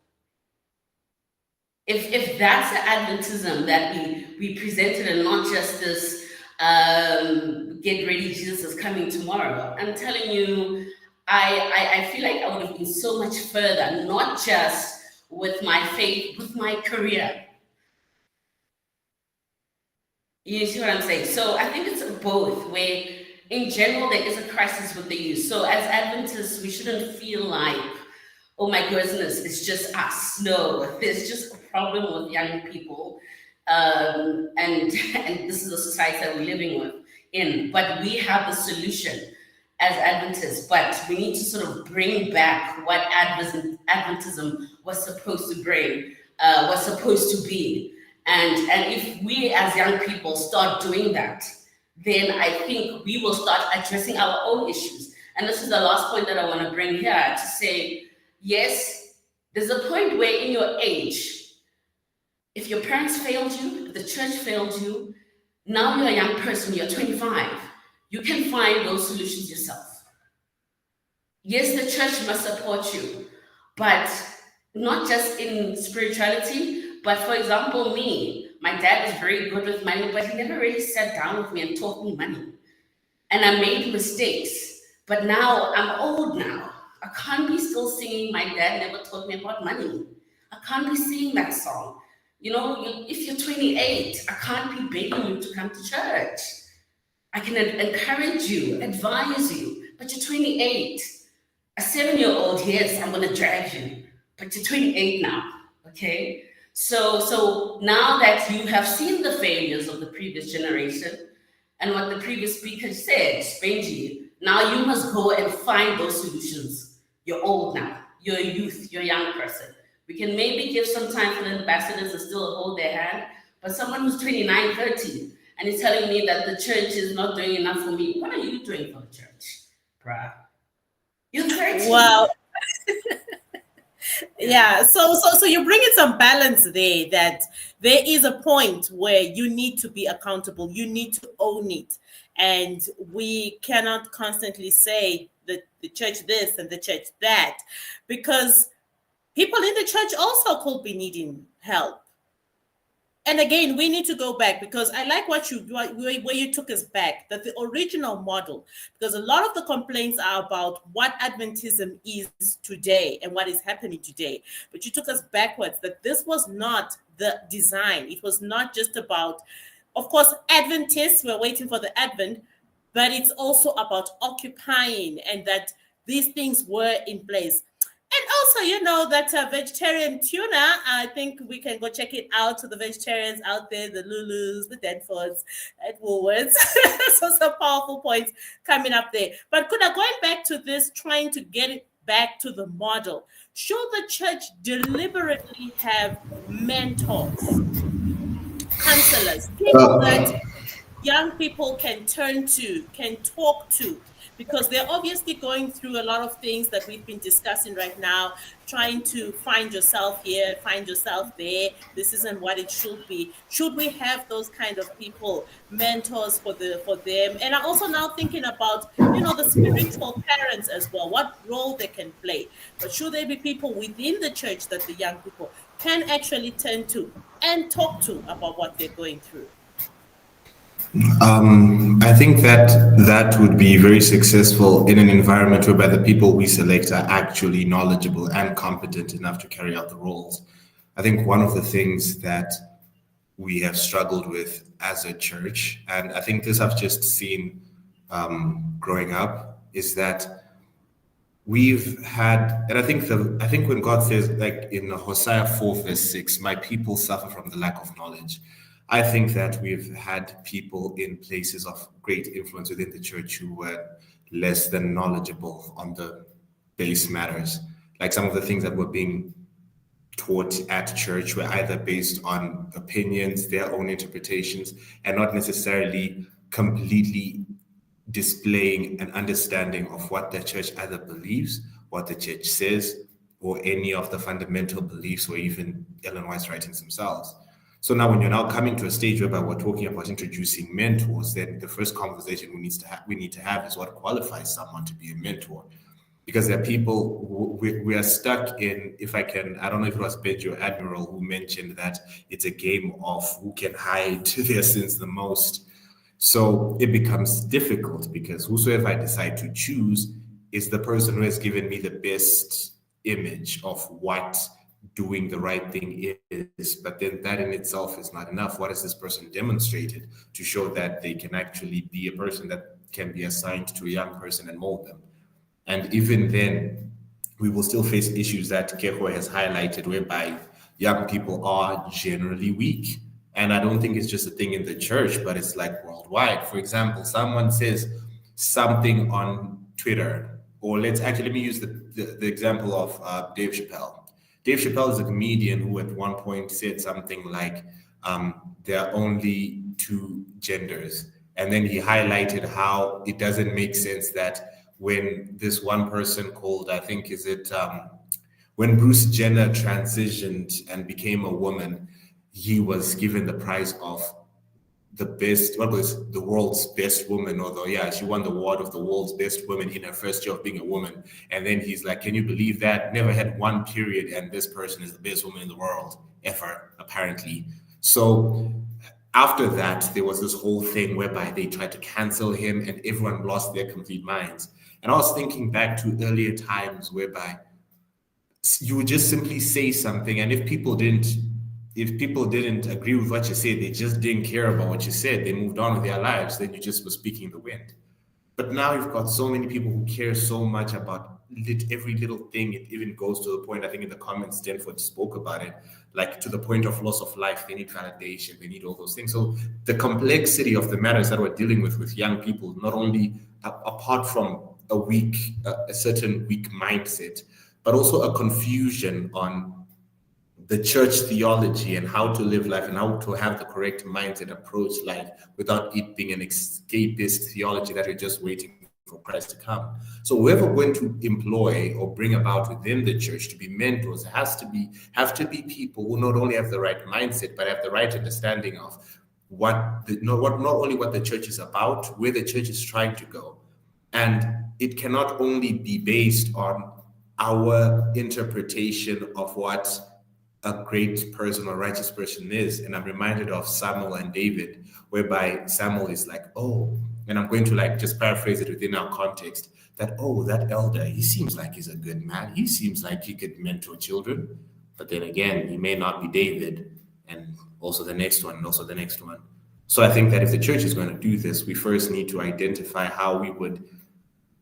Speaker 2: If that's the Adventism that we presented and not just this get ready, Jesus is coming tomorrow, I'm telling you, I feel like I would have been so much further, not just with my faith, with my career. You see what I'm saying? So I think it's both, where in general there is a crisis with the youth. So as Adventists, we shouldn't feel like, oh my goodness, it's just us. No, there's just a problem with young people. And this is the society that we're living in. But we have the solution as Adventists. But we need to sort of bring back what Adventism was supposed to bring, was supposed to be. And if we as young people start doing that, then I think we will start addressing our own issues. And this is the last point that I want to bring here to say, yes, there's a point where in your age, if your parents failed you, if the church failed you, now you're a young person, you're 25, you can find those solutions yourself. Yes, the church must support you, but not just in spirituality, but for example, My dad was very good with money, but he never really sat down with me and taught me money. And I made mistakes. But now I'm old now. I can't be still singing My Dad Never Taught Me About Money. I can't be singing that song. If you're 28, I can't be begging you to come to church. I can encourage you, advise you, but you're 28. A 7-year-old, yes, I'm gonna drag you, but you're 28 now, okay? So now that you have seen the failures of the previous generation and what the previous speaker said, Benji, now you must go and find those solutions. You're old now, you're a youth, you're a young person. We can maybe give some time for the ambassadors to still hold their hand, but someone who's 29, 30, and is telling me that the church is not doing enough for me, what are you doing for the church, bruh? You're 30.
Speaker 1: Wow. Yeah, so you bring in some balance there, that there is a point where you need to be accountable, you need to own it, and we cannot constantly say that the church this and the church that, because people in the church also could be needing help. And again, we need to go back, because I like where you took us back, that the original model, because a lot of the complaints are about what Adventism is today and what is happening today. But you took us backwards, that this was not the design. It was not just about, of course, Adventists, we're waiting for the Advent, but it's also about occupying, and that these things were in place. And also, that vegetarian tuna, I think we can go check it out to the vegetarians out there, the Lulus, the Denfords, at Woolworths. So some powerful points coming up there. But going back to this, trying to get it back to the model, should the church deliberately have mentors, counselors, people that young people can turn to, can talk to, because they're obviously going through a lot of things that we've been discussing right now, trying to find yourself here, find yourself there. This isn't what it should be. Should we have those kind of people, mentors for them? And I'm also now thinking about, the spiritual parents as well, what role they can play. But should there be people within the church that the young people can actually turn to and talk to about what they're going through?
Speaker 5: I think that would be very successful in an environment whereby the people we select are actually knowledgeable and competent enough to carry out the roles. I think one of the things that we have struggled with as a church, and I think this I've just seen growing up, is that we've had, and I think when God says, like in Hosea 4 verse 6, my people suffer from the lack of knowledge. I think that we've had people in places of great influence within the church who were less than knowledgeable on the base matters. Like some of the things that were being taught at church were either based on opinions, their own interpretations, and not necessarily completely displaying an understanding of what the church either believes, what the church says, or any of the fundamental beliefs, or even Ellen White's writings themselves. So now when you're now coming to a stage whereby we're talking about introducing mentors, then the first conversation we need to have is what qualifies someone to be a mentor. Because there are people, we are stuck in, I don't know if it was Benji or Admiral who mentioned that it's a game of who can hide their sins the most. So it becomes difficult, because whosoever I decide to choose is the person who has given me the best image of what doing the right thing is. But then that in itself is not enough. What has this person demonstrated to show that they can actually be a person that can be assigned to a young person and mold them? And even then, we will still face issues that Keho has highlighted, whereby young people are generally weak. And I don't think it's just a thing in the church, but it's like worldwide. For example, someone says something on Twitter, or let me use the example of Dave Chappelle. Dave Chappelle is a comedian who at one point said something like, there are only two genders. And then he highlighted how it doesn't make sense that when this one person called, I think, when Bruce Jenner transitioned and became a woman, he was given the prize of the world's best woman, she won the award of the world's best woman in her first year of being a woman. And then he's like, can you believe that? Never had one period, and this person is the best woman in the world ever, apparently. So after that, there was this whole thing whereby they tried to cancel him and everyone lost their complete minds. And I was thinking back to earlier times whereby you would just simply say something, and if people didn't agree with what you said, they just didn't care about what you said, they moved on with their lives, then you just were speaking the wind. But now you've got so many people who care so much about every little thing. It even goes to the point, I think in the comments, Stanford spoke about it, like to the point of loss of life. They need validation, they need all those things. So the complexity of the matters that we're dealing with young people, not only apart from a certain weak mindset, but also a confusion on the church theology and how to live life and how to have the correct mindset approach life without it being an escapist theology that you're just waiting for Christ to come. So whoever we're going to employ or bring about within the church to be mentors have to be people who not only have the right mindset but have the right understanding of not only what the church is about, where the church is trying to go. And it cannot only be based on our interpretation of what a great person or righteous person is. And I'm reminded of Samuel and David, whereby Samuel is like, oh, and I'm going to like just paraphrase it within our context, that, oh, that elder, he seems like he's a good man. He seems like he could mentor children. But then again, he may not be David, and also the next one, and also the next one. So I think that if the church is going to do this, we first need to identify how we would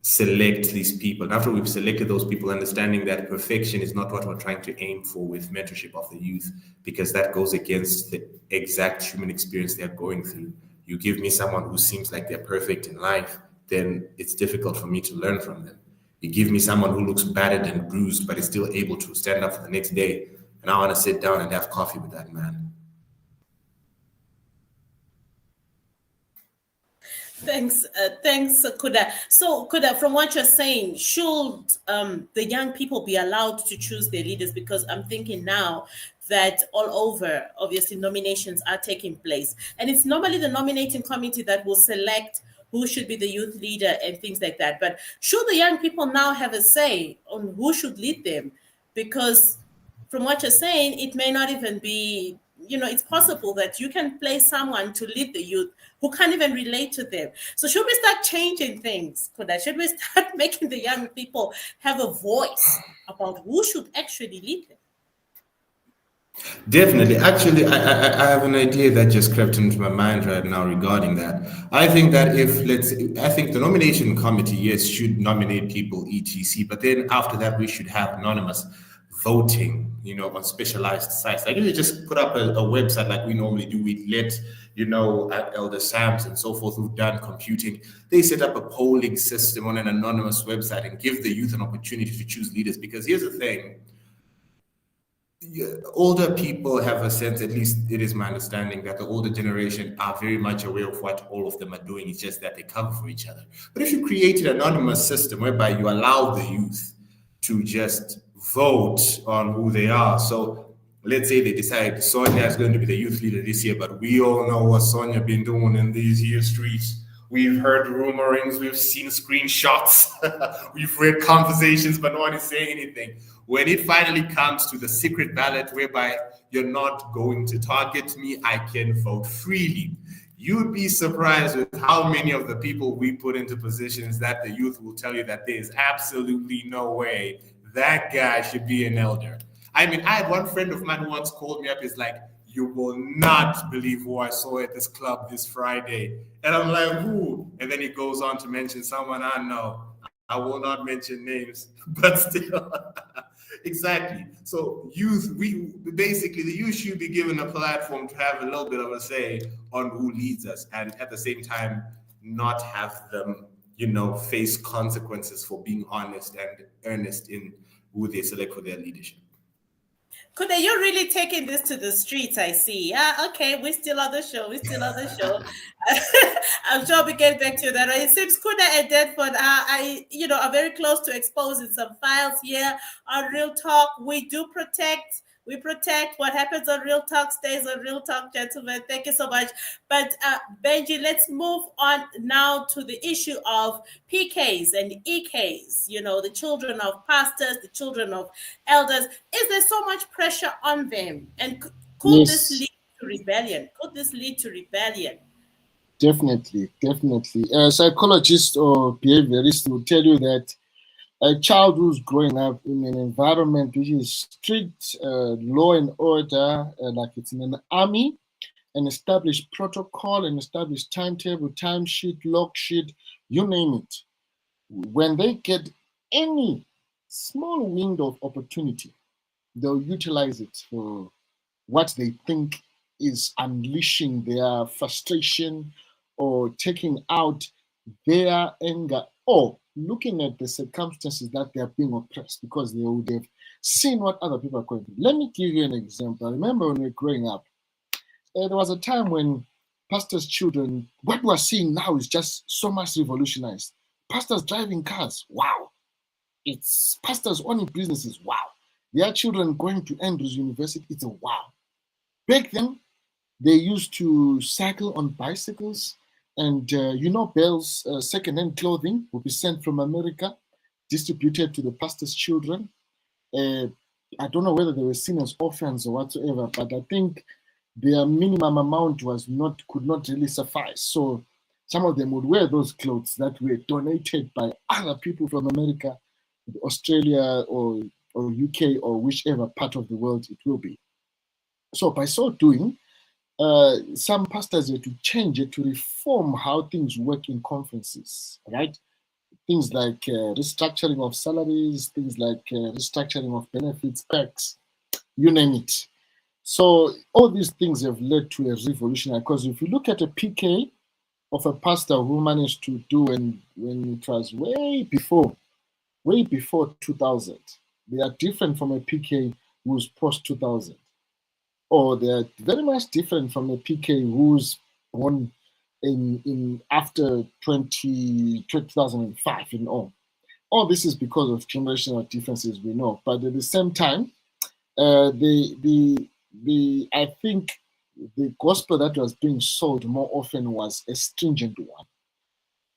Speaker 5: select these people. And after we've selected those people, understanding that perfection is not what we're trying to aim for with mentorship of the youth, because that goes against the exact human experience they're going through. You give me someone who seems like they're perfect in life, then it's difficult for me to learn from them. You give me someone who looks battered and bruised, but is still able to stand up for the next day, and I want to sit down and have coffee with that man.
Speaker 1: Thanks, Kuda. So, Kuda, from what you're saying, should the young people be allowed to choose their leaders? Because I'm thinking now that all over, obviously, nominations are taking place, and it's normally the nominating committee that will select who should be the youth leader and things like that. But should the young people now have a say on who should lead them? Because from what you're saying, it may not even be, it's possible that you can place someone to lead the youth who can't even relate to them. So should we start changing things, Koda? Should we start making the young people have a voice about who should actually lead them?
Speaker 5: Definitely. Actually, I have an idea that just crept into my mind right now regarding that. I think that I think the nomination committee, yes, should nominate people, etc. But then after that, we should have anonymous voting, on specialized sites. Like, if you just put up a website like we normally do, we let, Elder Sams and so forth who've done computing, they set up a polling system on an anonymous website and give the youth an opportunity to choose leaders. Because here's the thing, older people have a sense, at least it is my understanding, that the older generation are very much aware of what all of them are doing. It's just that they cover for each other. But if you create an anonymous system whereby you allow the youth to just vote on who they are. So let's say they decide Sonia is going to be the youth leader this year, but we all know what Sonia been doing in these here streets. We've heard rumorings, we've seen screenshots, we've read conversations, but no one is saying anything. When it finally comes to the secret ballot whereby you're not going to target me, I can vote freely, you'd be surprised with how many of the people we put into positions that the youth will tell you that there is absolutely no way that guy should be an elder. I mean, I had one friend of mine who once called me up, he's like, you will not believe who I saw at this club this Friday. And I'm like, who? And then he goes on to mention someone I know. I will not mention names, but still. Exactly. So the youth should be given a platform to have a little bit of a say on who leads us, and at the same time, not have them, face consequences for being honest and earnest in who they select for their leadership.
Speaker 1: Kuda, you're really taking this to the streets, I see. Yeah, okay, we're still on the show. I'm sure we get back to that. It seems Kuda and Denford are very close to exposing some files here on Real Talk. We protect what happens on Real Talk stays on Real Talk, gentlemen. Thank you so much. But Benji, let's move on now to the issue of PKs and EKs, the children of pastors, the children of elders. Is there so much pressure on them? And could this lead to rebellion? Could this lead to rebellion?
Speaker 4: Definitely. Psychologists or behaviorists will tell you that a child who's growing up in an environment which is strict law and order, like it's in an army, an established protocol, an established timetable, timesheet, log sheet, you name it. When they get any small window of opportunity, they'll utilize it for what they think is unleashing their frustration or taking out their anger or looking at the circumstances that they are being oppressed because they would have seen what other people are going through. Let me give you an example. I remember when we were growing up, there was a time when pastors' children, what we're seeing now is just so much revolutionized. Pastors driving cars, wow. It's pastors owning businesses, wow. Their children going to Andrews University, it's a wow. Back then, they used to cycle on bicycles, and Bell's second-hand clothing would be sent from America, distributed to the pastor's children. I don't know whether they were seen as orphans or whatsoever, but I think their minimum amount could not really suffice. So some of them would wear those clothes that were donated by other people from America, Australia, or UK, or whichever part of the world it will be. So by so doing, some pastors had to change it to reform how things work in conferences, right? Things like restructuring of salaries, things like restructuring of benefits, perks, you name it. So all these things have led to a revolution. Because if you look at a PK of a pastor who managed to do when it was way before 2000, they are different from a PK who's post 2000. Or they're very much different from a PK who's born in after 2005 and all. All this is because of generational differences, we know. But at the same time, I think the gospel that was being sold more often was a stringent one.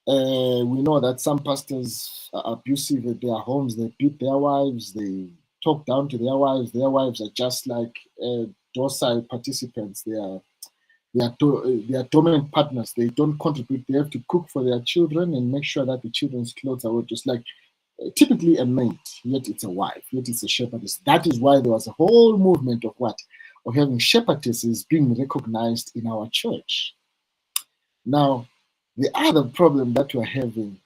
Speaker 4: We know that some pastors are abusive at their homes. They beat their wives. They talk down to their wives. Their wives are just like docile participants. They are dominant partners. They don't contribute. They have to cook for their children and make sure that the children's clothes are just like typically a maid, yet it's a wife, yet it's a shepherdess. That is why there was a whole movement of having shepherdesses being recognized in our church. Now, the other problem that we're having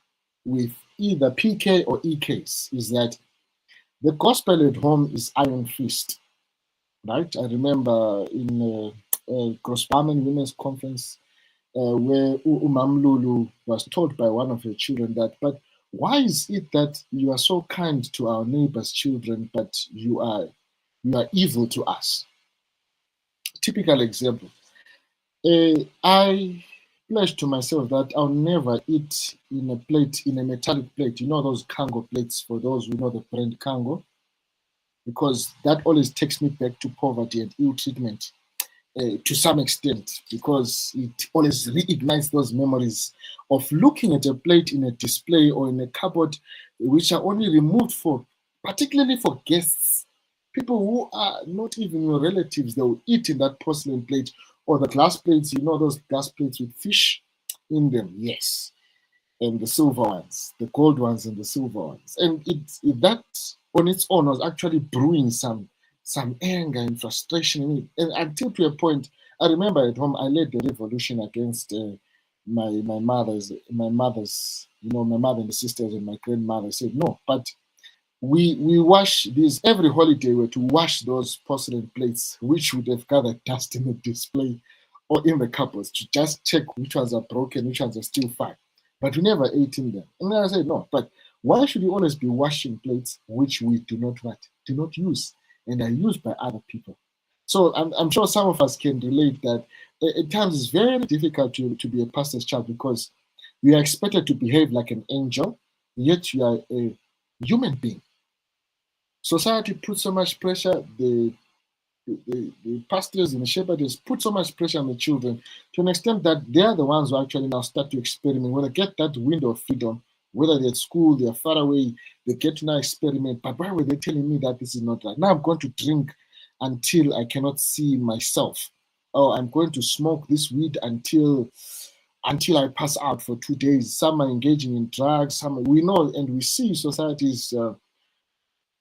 Speaker 4: with either PK or EKs is that the gospel at home is iron fist, right? I remember in Grossbarmen Women's Conference where Umam Lulu was told by one of her children that, but why is it that you are so kind to our neighbors' children, but you are evil to us? Typical example. I pledged to myself that I'll never eat in a metallic plate. You know those Kango plates, for those who know the brand Kango, because that always takes me back to poverty and ill treatment to some extent, because it always reignites those memories of looking at a plate in a display or in a cupboard, which are only removed particularly for guests, people who are not even your relatives. They will eat in that porcelain plate or the glass plates, those glass plates with fish in them, yes, and the silver ones, the gold ones and the silver ones. And that on its own was actually brewing some anger and frustration in it. And until to a point, I remember at home, I led the revolution against my mother's, my mother and the sisters and my grandmother said, no, but we wash these, every holiday we're to wash those porcelain plates, which would have gathered dust in the display or in the cupboards, to just check which ones are broken, which ones are still fine. But we never ate in them. And then I said, no, but why should we always be washing plates which we do not use and are used by other people? So I'm sure some of us can relate that at times it's very difficult to be a pastor's child, because we are expected to behave like an angel, yet you are a human being. Society puts so much pressure, the pastors and the shepherds put so much pressure on the children to an extent that they are the ones who actually now start to experiment. When they get that window of freedom, whether they're at school, they're far away, they get to now experiment. But why were they telling me that this is not right? Now I'm going to drink until I cannot see myself. oh, I'm going to smoke this weed until I pass out for 2 days. Some are engaging in drugs. Some, we know and we see society is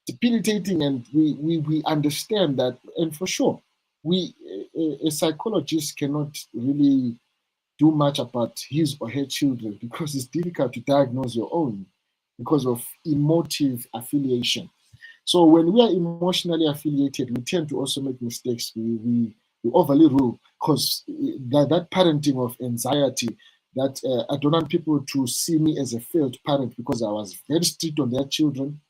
Speaker 4: debilitating, and we understand that. And for sure, a psychologist cannot really do much about his or her children, because it's difficult to diagnose your own because of emotive affiliation. So when we are emotionally affiliated, we tend to also make mistakes. We overly rule, because that parenting of anxiety, that I don't want people to see me as a failed parent because I was very strict on their children.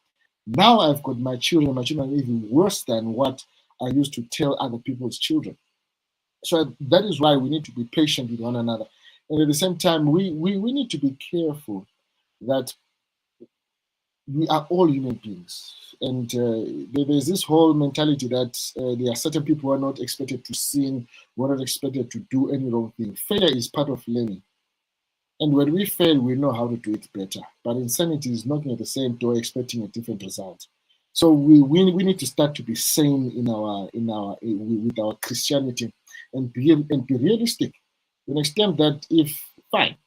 Speaker 4: Now I've got my children are even worse than what I used to tell other people's children. So that is why we need to be patient with one another. And at the same time, we need to be careful that we are all human beings. And there's this whole mentality that there are certain people who are not expected to sin, who are not expected to do any wrong thing. Failure is part of learning. And when we fail, we know how to do it better. But insanity is knocking at the same door, expecting a different result. So we need to start to be sane with our Christianity, and be realistic. To an extent that fine,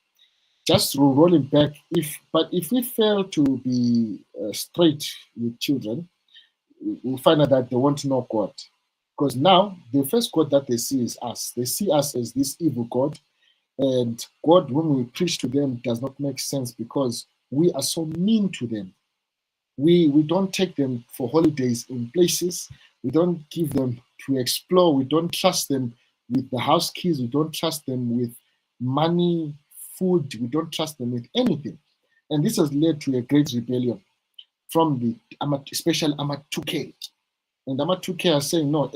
Speaker 4: just rolling back. If we fail to be straight with children, we'll find out that they won't know God, because now the first God that they see is us. They see us as this evil God, and God, when we preach to them, does not make sense because we are so mean to them. We don't take them for holidays in places. We don't give them to explore. We don't trust them with the house keys. We don't trust them with money, food. We don't trust them with anything. And this has led to a great rebellion from the especially Ama2K. And Ama2K are saying, no,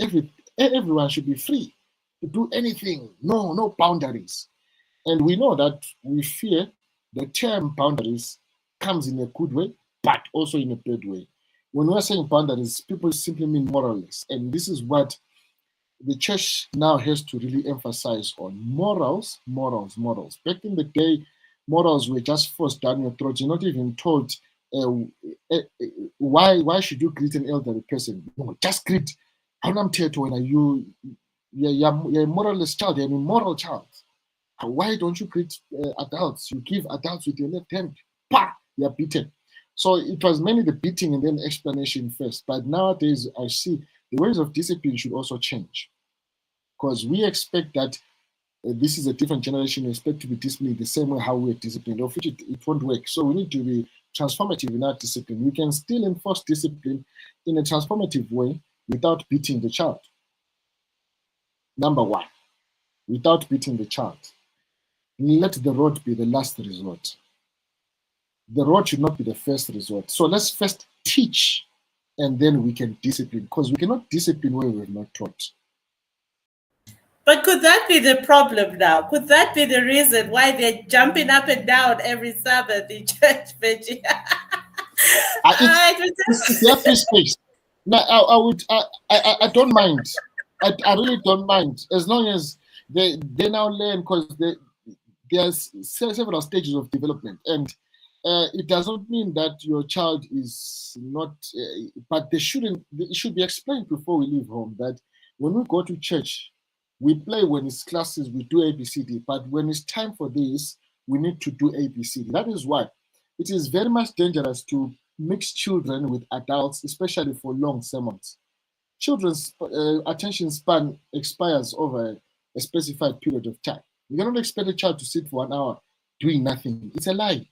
Speaker 4: everyone should be free to do anything. No boundaries. And we know that we fear the term boundaries comes in a good way, but also in a bad way. When we're saying boundaries, people simply mean morals. And this is what the church now has to really emphasize on: morals. Back in the day, morals were just forced down your throat. You're not even told why should you greet an elderly person. No, just greet. You're a moralist child, you're an immoral child. Why don't you greet adults? You give adults with your left hand. Pa! You're beaten. So it was mainly the beating and then explanation first. But nowadays, I see the ways of discipline should also change, because we expect that this is a different generation. We expect to be disciplined the same way how we are disciplined, of which it won't work. So we need to be transformative in our discipline. We can still enforce discipline in a transformative way without beating the child. Number one, without beating the child. Let the rod be the last resort. The rod should not be the first resort. So let's first teach, and then we can discipline, because we cannot discipline where we're not taught.
Speaker 1: But could that be the problem now? Could that be the reason why they're jumping up and down every Sabbath in church, Benji?
Speaker 4: It's their free space. Now, I don't mind. I really don't mind, as long as they now learn, because there's several stages of development, and it doesn't mean that your child is not, but it should be explained before we leave home that when we go to church, we play when it's classes, we do ABCD, but when it's time for this, we need to do ABCD. That is why it is very much dangerous to mix children with adults, especially for long sermons. Children's attention span expires over a specified period of time. You cannot expect a child to sit for 1 hour doing nothing. It's a lie.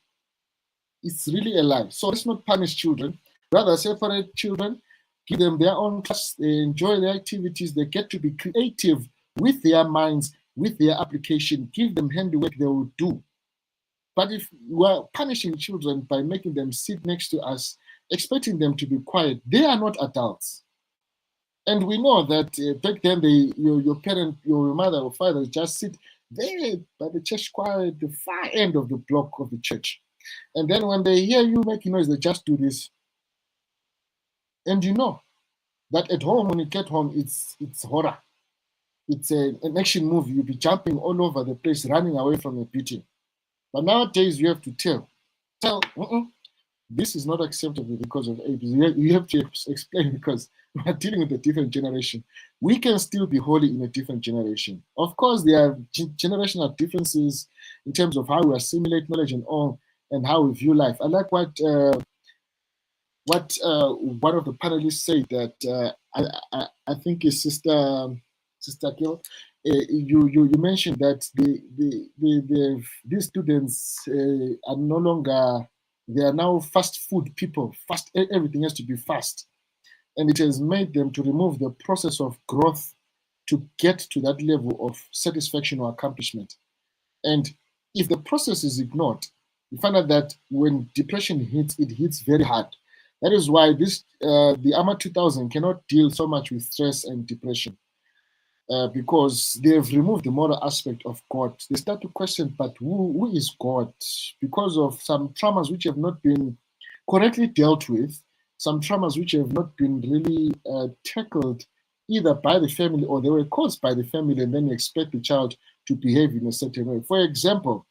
Speaker 4: It's really a lie. So let's not punish children. Rather, separate children, give them their own class, they enjoy their activities, they get to be creative with their minds, with their application, give them handiwork they will do. But if we're punishing children by making them sit next to us, expecting them to be quiet, they are not adults. And we know that back then, your parent, your mother or father just sit there by the church choir at the far end of the block of the church. And then when they hear you making noise, they just do this. And you know that at home, when you get home, it's horror. It's an action movie. You'll be jumping all over the place, running away from a beating. But nowadays, you have to tell, this is not acceptable because of A. You have to explain, because we're dealing with a different generation. We can still be holy in a different generation. Of course, there are generational differences in terms of how we assimilate knowledge and all, and how we view life. I like what one of the panelists said, that I think is Sister Gil. You mentioned that these students are no longer, they are now fast food people. Fast, everything has to be fast, and it has made them to remove the process of growth to get to that level of satisfaction or accomplishment. And if the process is ignored, you find out that when depression hits, it hits very hard. That is why the AMA 2000 cannot deal so much with stress and depression, because they have removed the moral aspect of God. They start to question, but who is God? Because of some traumas which have not been correctly dealt with, some traumas which have not been really tackled either by the family, or they were caused by the family, and then you expect the child to behave in a certain way. For example,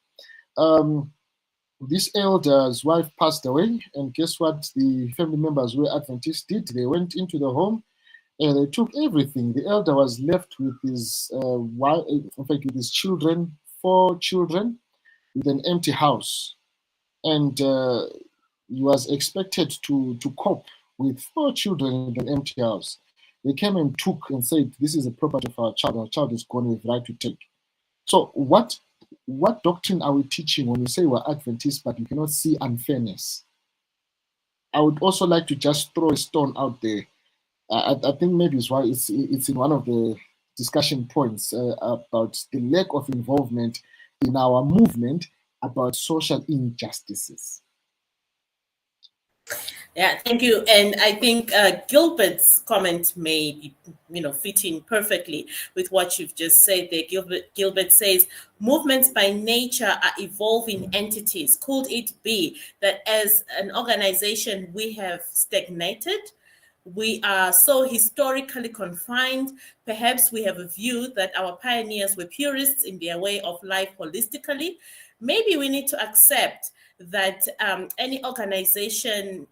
Speaker 4: this elder's wife passed away, and guess what the family members who were Adventists did? They went into the home and they took everything. The elder was left with his wife, in fact, with his children, 4 children, with an empty house. And he was expected to cope with 4 children in an empty house. They came and took and said, this is the property of our child is gone, with right to take. So what doctrine are we teaching when we say we're Adventists, but we cannot see unfairness? I would also like to just throw a stone out there. I think maybe it's why it's in one of the discussion points about the lack of involvement in our movement about social injustices.
Speaker 1: Yeah, thank you. And I think Gilbert's comment may, fit in perfectly with what you've just said there. Gilbert says, movements by nature are evolving entities. Could it be that as an organization we have stagnated? We are so historically confined. Perhaps we have a view that our pioneers were purists in their way of life holistically. Maybe we need to accept that any organization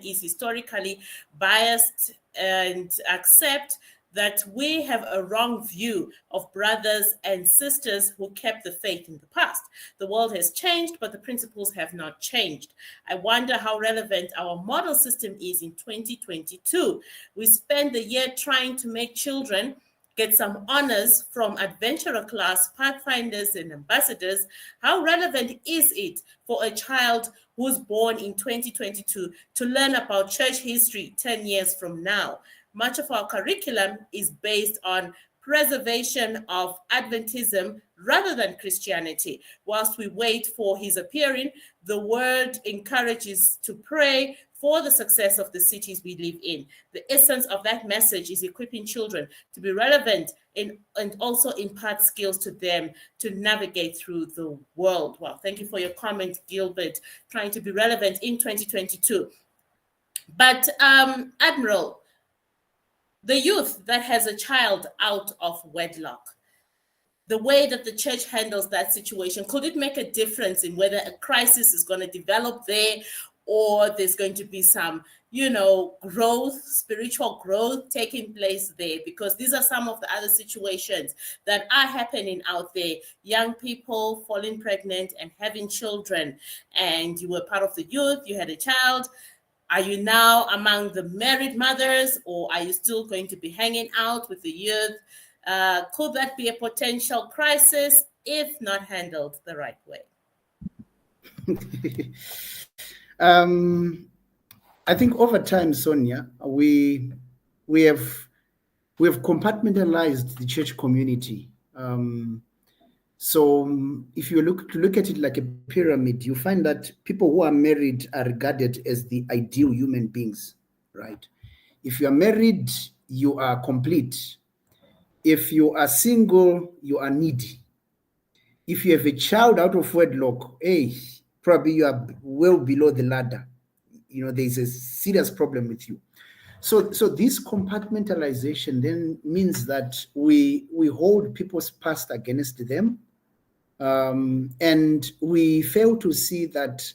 Speaker 1: is historically biased, and accept that we have a wrong view of brothers and sisters who kept the faith in the past. The world has changed, but the principles have not changed. I wonder how relevant our model system is in 2022. We spend the year trying to make children get some honors from adventurer class, pathfinders, and ambassadors. How relevant is it for a child who's born in 2022 to learn about church history 10 years from now? Much of our curriculum is based on preservation of Adventism rather than Christianity. Whilst we wait for his appearing, the word encourages to pray for the success of the cities we live in. The essence of that message is equipping children to be relevant and also impart skills to them to navigate through the world. Well, thank you for your comment, Gilbert, trying to be relevant in 2022. But Admiral, the youth that has a child out of wedlock, the way that the church handles that situation, could it make a difference in whether a crisis is going to develop there, or there's going to be some, growth, spiritual growth taking place there? Because these are some of the other situations that are happening out there. Young people falling pregnant and having children, and you were part of the youth, you had a child. Are you now among the married mothers, or are you still going to be hanging out with the youth? Could that be a potential crisis if not handled the right way?
Speaker 3: I think over time, Sonia, we have compartmentalized the church community. So if you look at it like a pyramid, you find that people who are married are regarded as the ideal human beings, right? If you are married, you are complete. If you are single, you are needy. If you have a child out of wedlock, probably you are well below the ladder. There's a serious problem with you. So this compartmentalization then means that we hold people's past against them. And we fail to see that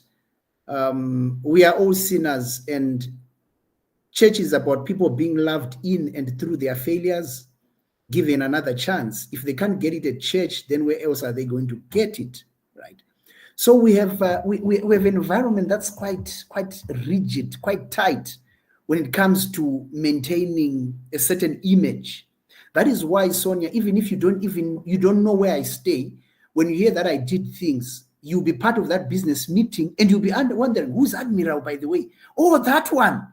Speaker 3: we are all sinners, and church is about people being loved in and through their failures, given another chance. If they can't get it at church, then where else are they going to get it, right? So we have we have an environment that's quite rigid, quite tight when it comes to maintaining a certain image. That is why, Sonia, even if you don't know where I stay, when you hear that I did things, you'll be part of that business meeting and you'll be wondering, who's Admiral, by the way? Oh, that one.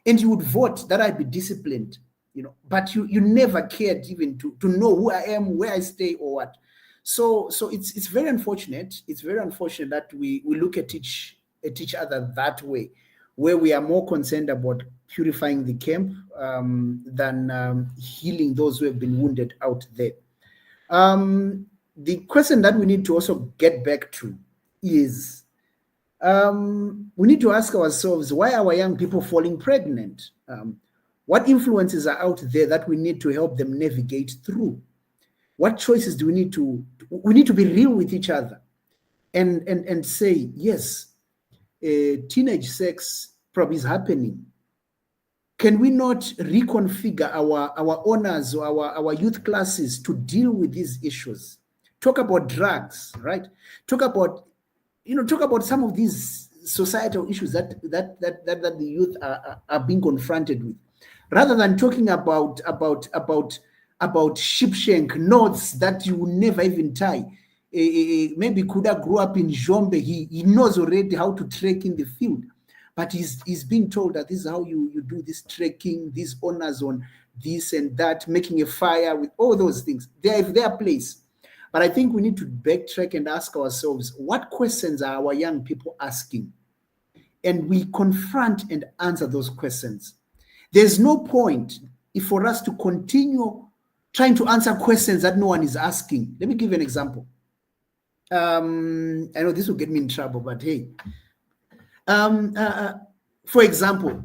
Speaker 3: And you would vote that I be disciplined, but you never cared even to know who I am, where I stay, or what. So it's very unfortunate. It's very unfortunate that we look at each other that way, where we are more concerned about purifying the camp than healing those who have been wounded out there. The question that we need to also get back to is, we need to ask ourselves, why are our young people falling pregnant? What influences are out there that we need to help them navigate through? What choices do we need to be real with each other and say, yes, teenage sex probably is happening. Can we not reconfigure our honors or our youth classes to deal with these issues? Talk about drugs, right? Talk about some of these societal issues that the youth are being confronted with, rather than talking about sheepshank knots that you will never even tie. Maybe Kuda grew up in Jombe. He knows already how to trek in the field, but he's being told that this is how you do this trekking, these honors on this and that, making a fire, with all those things. They have their place. But I think we need to backtrack and ask ourselves, what questions are our young people asking? And we confront and answer those questions. There's no point for us to continue trying to answer questions that no one is asking. Let me give you an example. I know this will get me in trouble, but hey. For example,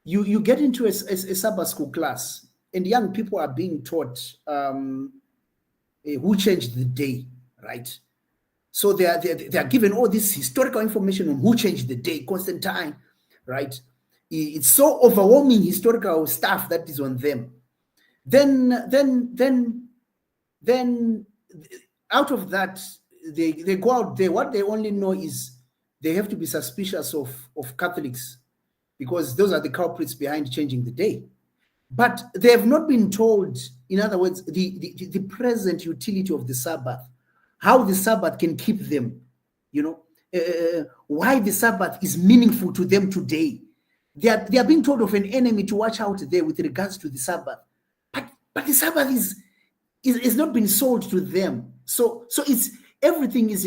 Speaker 3: you get into a Sabbath school class, and young people are being taught who changed the day, right? So they are given all this historical information on who changed the day, Constantine, right? It's so overwhelming historical stuff that is on them. Then out of that, they go out there. What they only know is they have to be suspicious of Catholics, because those are the culprits behind changing the day. But they have not been told, in other words, the present utility of the Sabbath, how the Sabbath can keep them, why the Sabbath is meaningful to them today. They are being told of an enemy to watch out there with regards to the Sabbath. But the Sabbath is not been sold to them. So it's everything is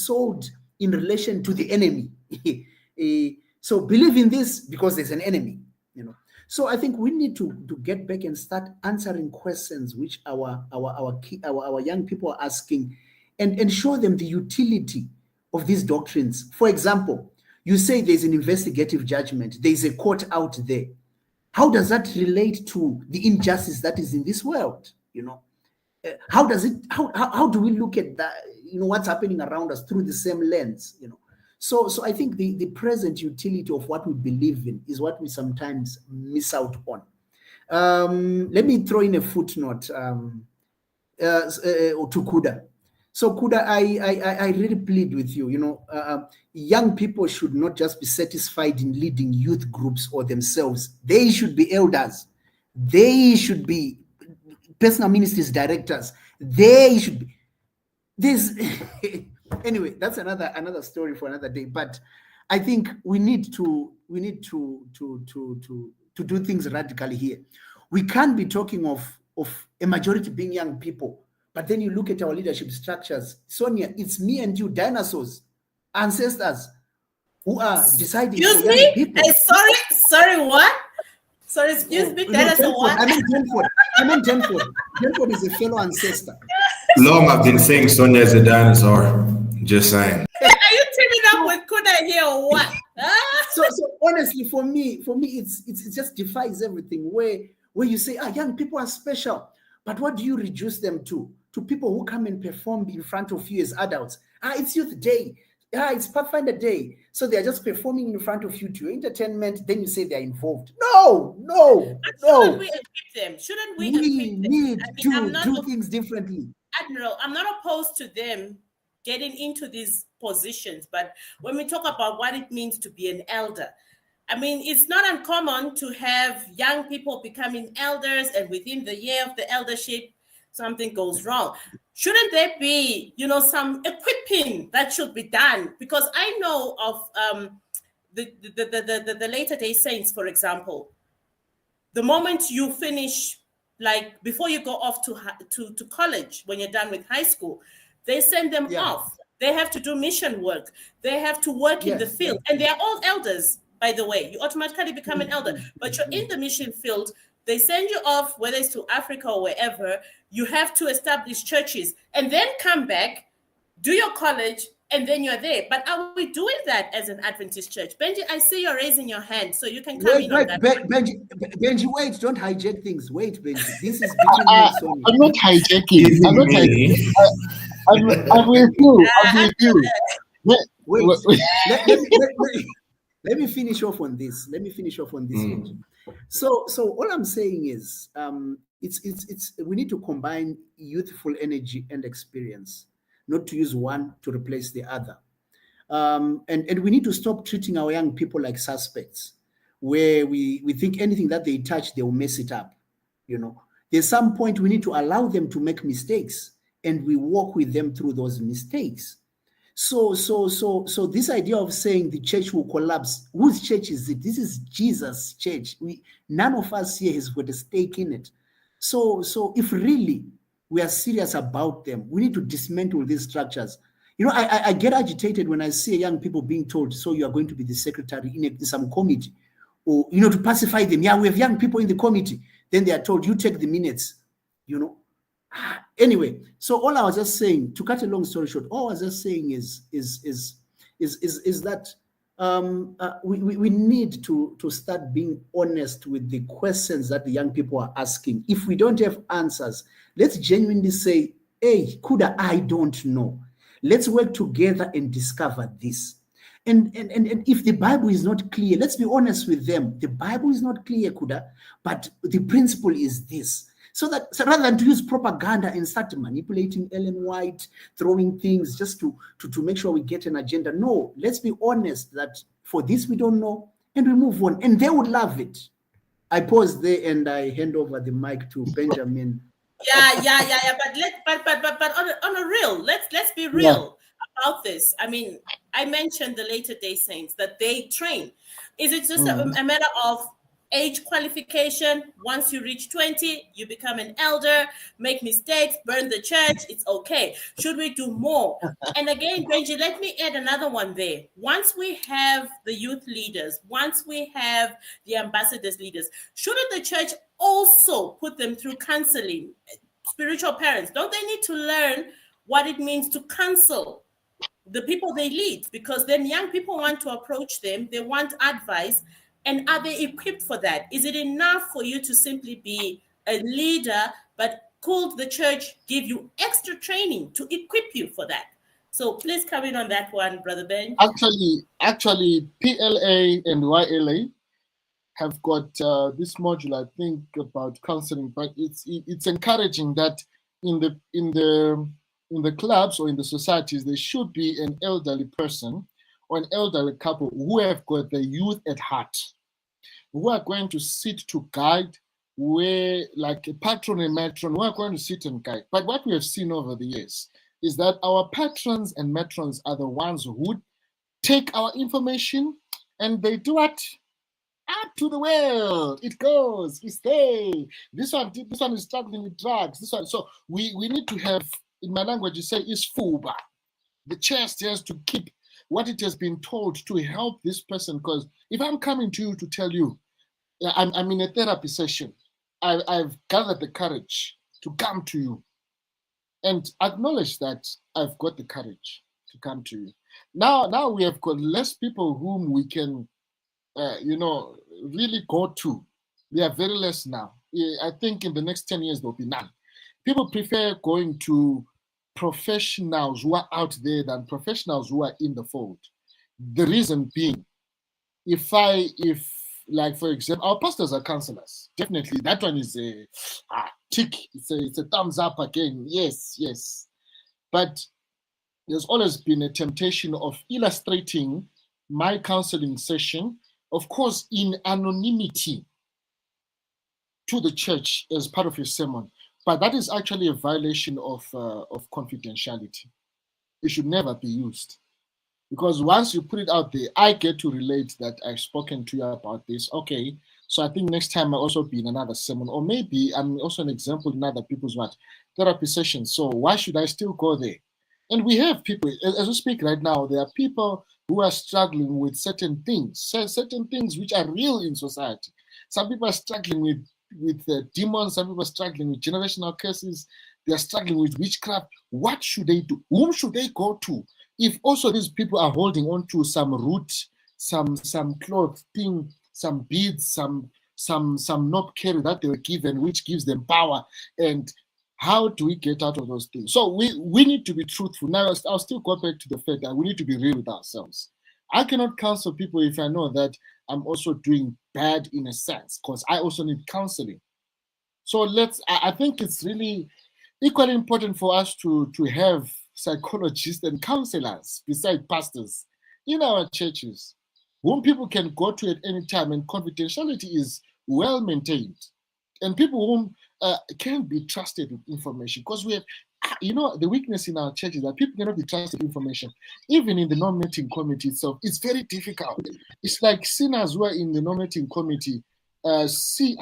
Speaker 3: sold in relation to the enemy. So believe in this because there's an enemy, So I think we need to get back and start answering questions which our young people are asking, and show them the utility of these doctrines. For example, you say there's an investigative judgment, there's a court out there. How does that relate to the injustice that is in this world? How do we look at that? What's happening around us through the same lens? So I think the present utility of what we believe in is what we sometimes miss out on. Let me throw in a footnote to Kuda. So Kuda, I really plead with you. Young people should not just be satisfied in leading youth groups or themselves. They should be elders. They should be personal ministries directors. They should be this. Anyway, that's another story for another day. But I think we need to do things radically here. We can't be talking of a majority being young people, but then you look at our leadership structures. Sonia, it's me and you, dinosaurs, ancestors, who are deciding
Speaker 1: Excuse
Speaker 3: for young
Speaker 1: me?
Speaker 3: people.
Speaker 1: Sorry, what? Sorry, excuse me, dinosaur what?
Speaker 3: I mean Denford. Denford is a fellow ancestor.
Speaker 5: Long I've been saying Sonia is a dinosaur. Just saying.
Speaker 1: Are you teaming up with Kuda here or what?
Speaker 3: So honestly, for me, it just defies everything. Where you say, young people are special, but what do you reduce them to? to people who come and perform in front of you as adults. It's Youth Day. It's Pathfinder Day. So they're just performing in front of you to your entertainment. Then you say they're involved. No.
Speaker 1: Shouldn't we equip them? Shouldn't we
Speaker 3: We
Speaker 1: equip them?
Speaker 3: need
Speaker 1: I'm
Speaker 3: to do things differently.
Speaker 1: Admiral, I'm not opposed to them getting into these positions, but when we talk about what it means to be an elder, I mean, it's not uncommon to have young people becoming elders, and within the year of the eldership, something goes wrong. Shouldn't there be, some equipping that should be done? Because I know of the later day saints, for example. The moment you finish, like before you go off to college, when you're done with high school, they send them off. They have to do mission work. They have to work in the field, and they are all elders. By the way, you automatically become an elder, but you're in the mission field. They send you off, whether it's to Africa or wherever. You have to establish churches and then come back, do your college, and then you're there. But are we doing that as an Adventist church? Benji, I see you're raising your hand, so you can come in on that.
Speaker 3: Benji, wait, don't hijack things. Wait, Benji, this is between me and Sonia.
Speaker 4: I'm not hijacking. I'm not hijacking. I'm with you. I'm with you.
Speaker 3: Let me finish off on this. Benji. So all I'm saying is, it's we need to combine youthful energy and experience, not to use one to replace the other. And we need to stop treating our young people like suspects, where we think anything that they touch, they will mess it up. There's some point we need to allow them to make mistakes, and we walk with them through those mistakes. So this idea of saying the church will collapse, whose church is it? This is Jesus' church. None of us here has got a stake in it. So if really we are serious about them, we need to dismantle these structures. I get agitated when I see young people being told, so you are going to be the secretary in some committee, or, to pacify them. Yeah, we have young people in the committee. Then they are told, you take the minutes, Anyway, so all I was just saying, to cut a long story short, all I was just saying is that we need to start being honest with the questions that the young people are asking. If we don't have answers, let's genuinely say, hey, Kuda, I don't know. Let's work together and discover this. And if the Bible is not clear, let's be honest with them. The Bible is not clear, Kuda, but the principle is this. So rather than to use propaganda and start manipulating Ellen White, throwing things just to make sure we get an agenda. No, let's be honest that for this we don't know, and we move on, and they would love it. I pause there and I hand over the mic to Benjamin.
Speaker 1: Yeah. But on a real, let's be real about this. I mean, I mentioned the later day saints that they train. Is it just a matter of age qualification? Once you reach 20, you become an elder, make mistakes, burn the church, it's okay. Should we do more? And again, Benji, let me add another one there. Once we have the youth leaders, once we have the ambassadors leaders, shouldn't the church also put them through counseling? Spiritual parents, don't they need to learn what it means to counsel the people they lead? Because then young people want to approach them, they want advice. And are they equipped for that? Is it enough for you to simply be a leader, but could the church give you extra training to equip you for that? So please come in on that one, Brother Ben.
Speaker 4: Actually, PLA and YLA have got this module, I think, about counseling, but it's encouraging that in the clubs or in the societies, there should be an elderly person or an elderly couple who have got the youth at heart, who are going to sit to guide, where like a patron and matron, who are going to sit and guide. But what we have seen over the years is that our patrons and matrons are the ones who take our information and they do what? Out to the world. It goes, we stay. This one is struggling with drugs. This one. So we need to have, in my language, you say, is fuba. The chest has to keep what it has been told to help this person. Because if I'm coming to you to tell you, I'm in a therapy session, I've gathered the courage to come to you and acknowledge that I've got the courage to come to you. Now we have got less people whom we can, really go to. We are very less now. I think in the next 10 years, there'll be none. People prefer going to professionals who are out there than professionals who are in the fold. The reason being, if like for example, our pastors are counselors. Definitely, that one is a tick. It's a thumbs up again. Yes. But there's always been a temptation of illustrating my counseling session, of course, in anonymity to the church as part of your sermon. But that is actually a violation of confidentiality. It should never be used. Because once you put it out there, I get to relate that I've spoken to you about this. Okay, so I think next time I'll also be in another sermon, or maybe I'm also an example in other people's therapy sessions. So why should I still go there? And we have people, as we speak right now, there are people who are struggling with certain things which are real in society. Some people are struggling with demons. Some people are struggling with generational curses. They are struggling with witchcraft. What should they do? Whom should they go to? If also these people are holding on to some root, some cloth thing, some beads, some knob carry that they were given, which gives them power, and how do we get out of those things? So we need to be truthful. Now I'll still go back to the fact that we need to be real with ourselves. I cannot counsel people if I know that I'm also doing bad in a sense, because I also need counseling. So I think it's really equally important for us to have psychologists and counselors beside pastors in our churches, whom people can go to at any time, and confidentiality is well maintained, and people whom can be trusted with information. Because we have, the weakness in our church is that people cannot be trusted with information. Even in the nominating committee itself, it's very difficult. It's like sinners who are in the nominating committee see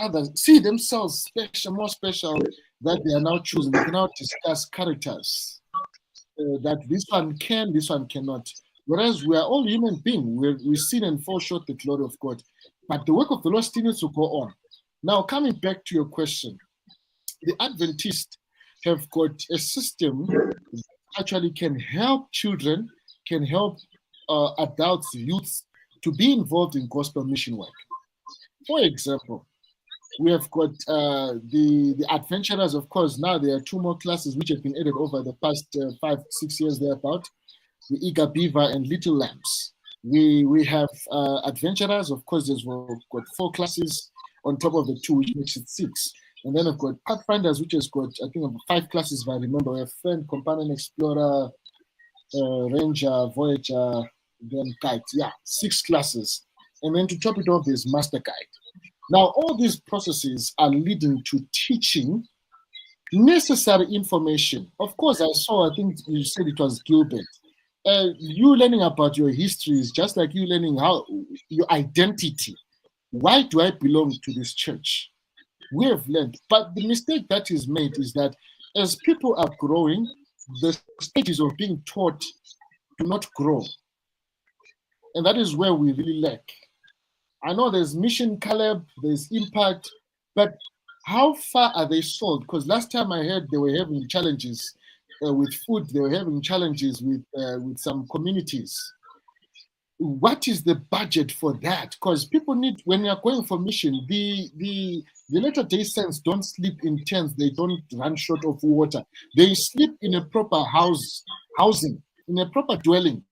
Speaker 4: themselves more special, that they are now choosing. They can now discuss characters. That this one can, this one cannot. Whereas we are all human beings, we sin and fall short the glory of God. But the work of the Lord still needs to go on. Now, coming back to your question, the Adventists have got a system that actually can help children, can help adults, youths to be involved in gospel mission work. For example, we have got the adventurers. Of course, now there are 2 more classes which have been added over the past 5-6 years thereabout. The Eager Beaver and Little Lambs. We have adventurers. Of course, we've got 4 classes on top of the 2, which makes it 6. And then I've got Pathfinders, which has got, I think, 5 classes, if I remember. We have Friend, Companion, Explorer, Ranger, Voyager, then Guide. Yeah, 6 classes. And then to top it off, there's Master Guide. Now, all these processes are leading to teaching necessary information. Of course, I think you said it was Gilbert. You learning about your history is just like you learning how your identity. Why do I belong to this church? We have learned. But the mistake that is made is that as people are growing, the stages of being taught do not grow. And that is where we really lack. I know there's Mission Caleb, there's Impact, but how far are they sold? Because last time I heard they were having challenges with food, they were having challenges with some communities. What is the budget for that? Because people need, when you are going for mission, the Latter-day Saints don't sleep in tents, they don't run short of water. They sleep in a proper housing, in a proper dwelling.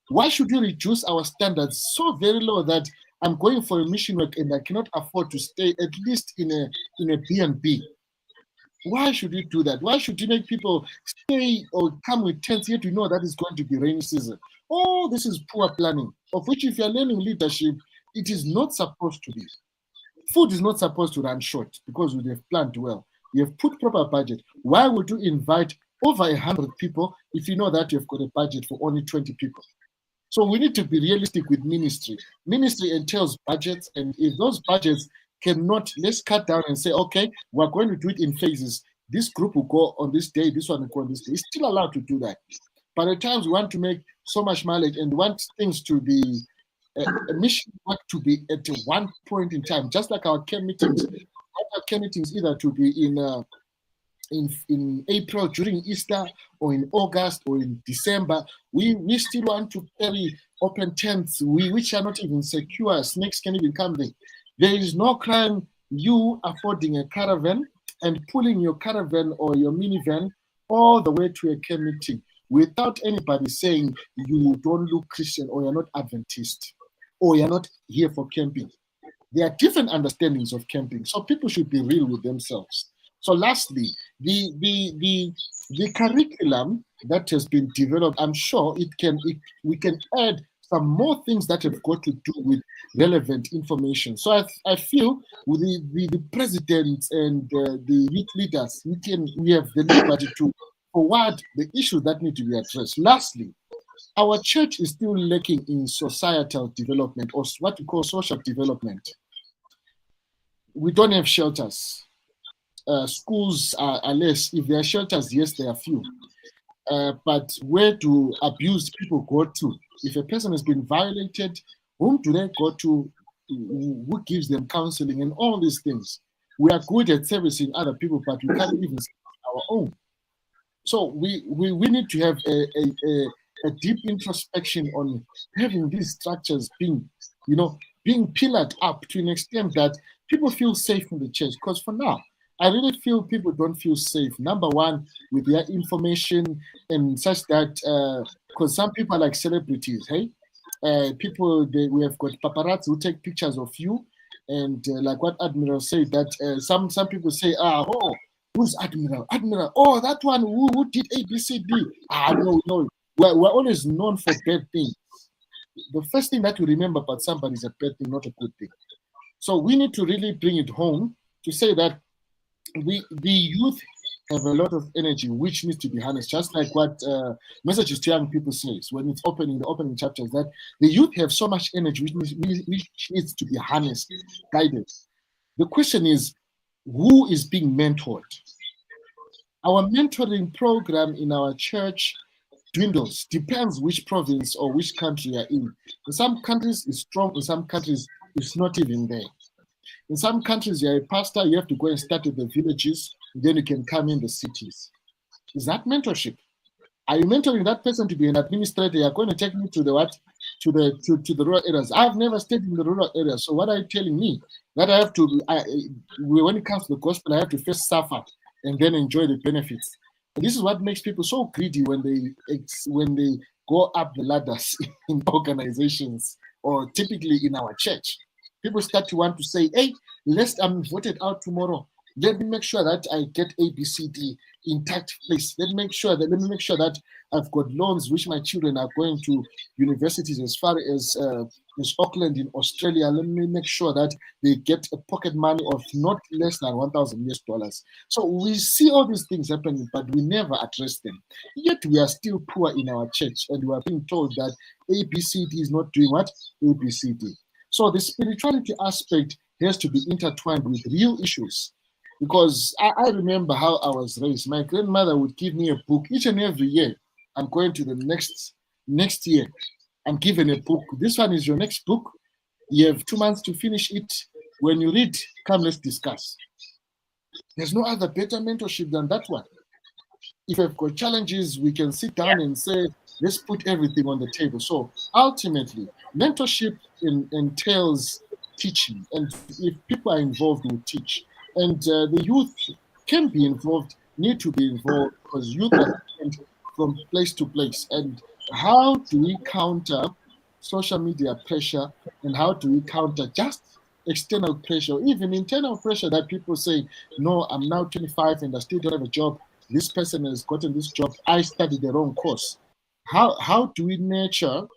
Speaker 4: Why should we reduce our standards so very low that I'm going for a mission work and I cannot afford to stay at least in a B&B? Why should we do that? Why should you make people stay or come with tents yet you know that it's going to be rainy season? Oh, this is poor planning, of which if you're learning leadership, it is not supposed to be. Food is not supposed to run short because we have planned well. We have put proper budget. Why would you invite over 100 people if you know that you've got a budget for only 20 people? So we need to be realistic with ministry. Ministry entails budgets, and if those budgets cannot, let's cut down and say, okay, we're going to do it in phases. This group will go on this day, this one will go on this day. It's still allowed to do that. But at times we want to make so much mileage and want things to be, a mission work to be at one point in time, just like our care meetings. Our care meetings either to be in April during Easter, or in August, or in December. We still want to carry open tents, which are not even secure. Snakes can even come there. There is no crime you affording a caravan and pulling your caravan or your minivan all the way to a camp meeting without anybody saying you don't look Christian or you're not Adventist or you're not here for camping. There are different understandings of camping, so people should be real with themselves. So, lastly, the curriculum that has been developed, I'm sure we can add some more things that have got to do with relevant information. So I feel with the president and the youth leaders, we have the liberty to forward the issues that need to be addressed. Lastly, our church is still lacking in societal development, or what we call social development. We don't have shelters. Schools are less. If there are shelters, yes, there are few. But where do abused people go to? If a person has been violated, whom do they go to? Who gives them counseling and all these things? We are good at servicing other people, but we can't even service our own. So we need to have a deep introspection on having these structures being pillared up to an extent that people feel safe in the church. Because for now, I really feel people don't feel safe. Number one, with their information and such that, because some people are like celebrities, hey? We have got paparazzi who take pictures of you. And like what Admiral said, that some people say, oh, who's Admiral? Admiral, oh, that one who did ABCD. No. We're always known for bad things. The first thing that you remember about somebody is a bad thing, not a good thing. So we need to really bring it home to say that the youth have a lot of energy which needs to be harnessed, just like what Messages to Young People says when it's opening the opening chapters, that the youth have so much energy which needs to be harnessed, guided. The question is, who is being mentored? Our mentoring program in our church dwindles, depends which province or which country you're in. In some countries it's strong, in some countries it's not even there. In some countries, you're a pastor, you have to go and start at the villages, then you can come in the cities. Is that mentorship? Are you mentoring that person to be an administrator? You're going to take me to the what? To the rural areas. I've never stayed in the rural areas. So what are you telling me? That I have to, when it comes to the gospel, I have to first suffer and then enjoy the benefits. And this is what makes people so greedy when they go up the ladders in organizations or typically in our church. People start to want to say, hey, lest I'm voted out tomorrow, let me make sure that I get ABCD in tact place. Let me make sure that I've got loans which my children are going to universities as far as Auckland in Australia. Let me make sure that they get a pocket money of not less than $1,000. So we see all these things happening, but we never address them. Yet we are still poor in our church, and we are being told that ABCD is not doing what? ABCD. So the spirituality aspect has to be intertwined with real issues. Because I remember how I was raised. My grandmother would give me a book each and every year. I'm going to the next year. I'm given a book. This one is your next book. You have 2 months to finish it. When you read, come, let's discuss. There's no other better mentorship than that one. If we've got challenges, we can sit down and say, let's put everything on the table. So ultimately, mentorship entails teaching. And if people are involved, we teach. And the youth can be involved, need to be involved, because youth are different from place to place. And how do we counter social media pressure, and how do we counter just external pressure, even internal pressure that people say, no, I'm now 25 and I still don't have a job. This person has gotten this job. I studied the wrong course. How do we nurture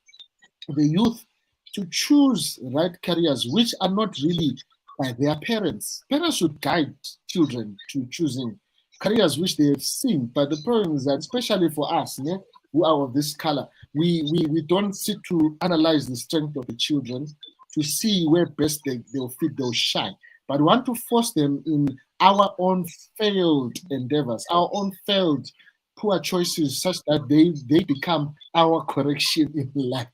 Speaker 4: the youth to choose right careers which are not really by their parents? Parents should guide children to choosing careers which they have seen. But the problem is that, especially for us, who are of this color, we don't sit to analyze the strength of the children to see where best they'll fit, they'll shine. But we want to force them in our own failed endeavors, our own failed poor choices, such that they become our correction in life.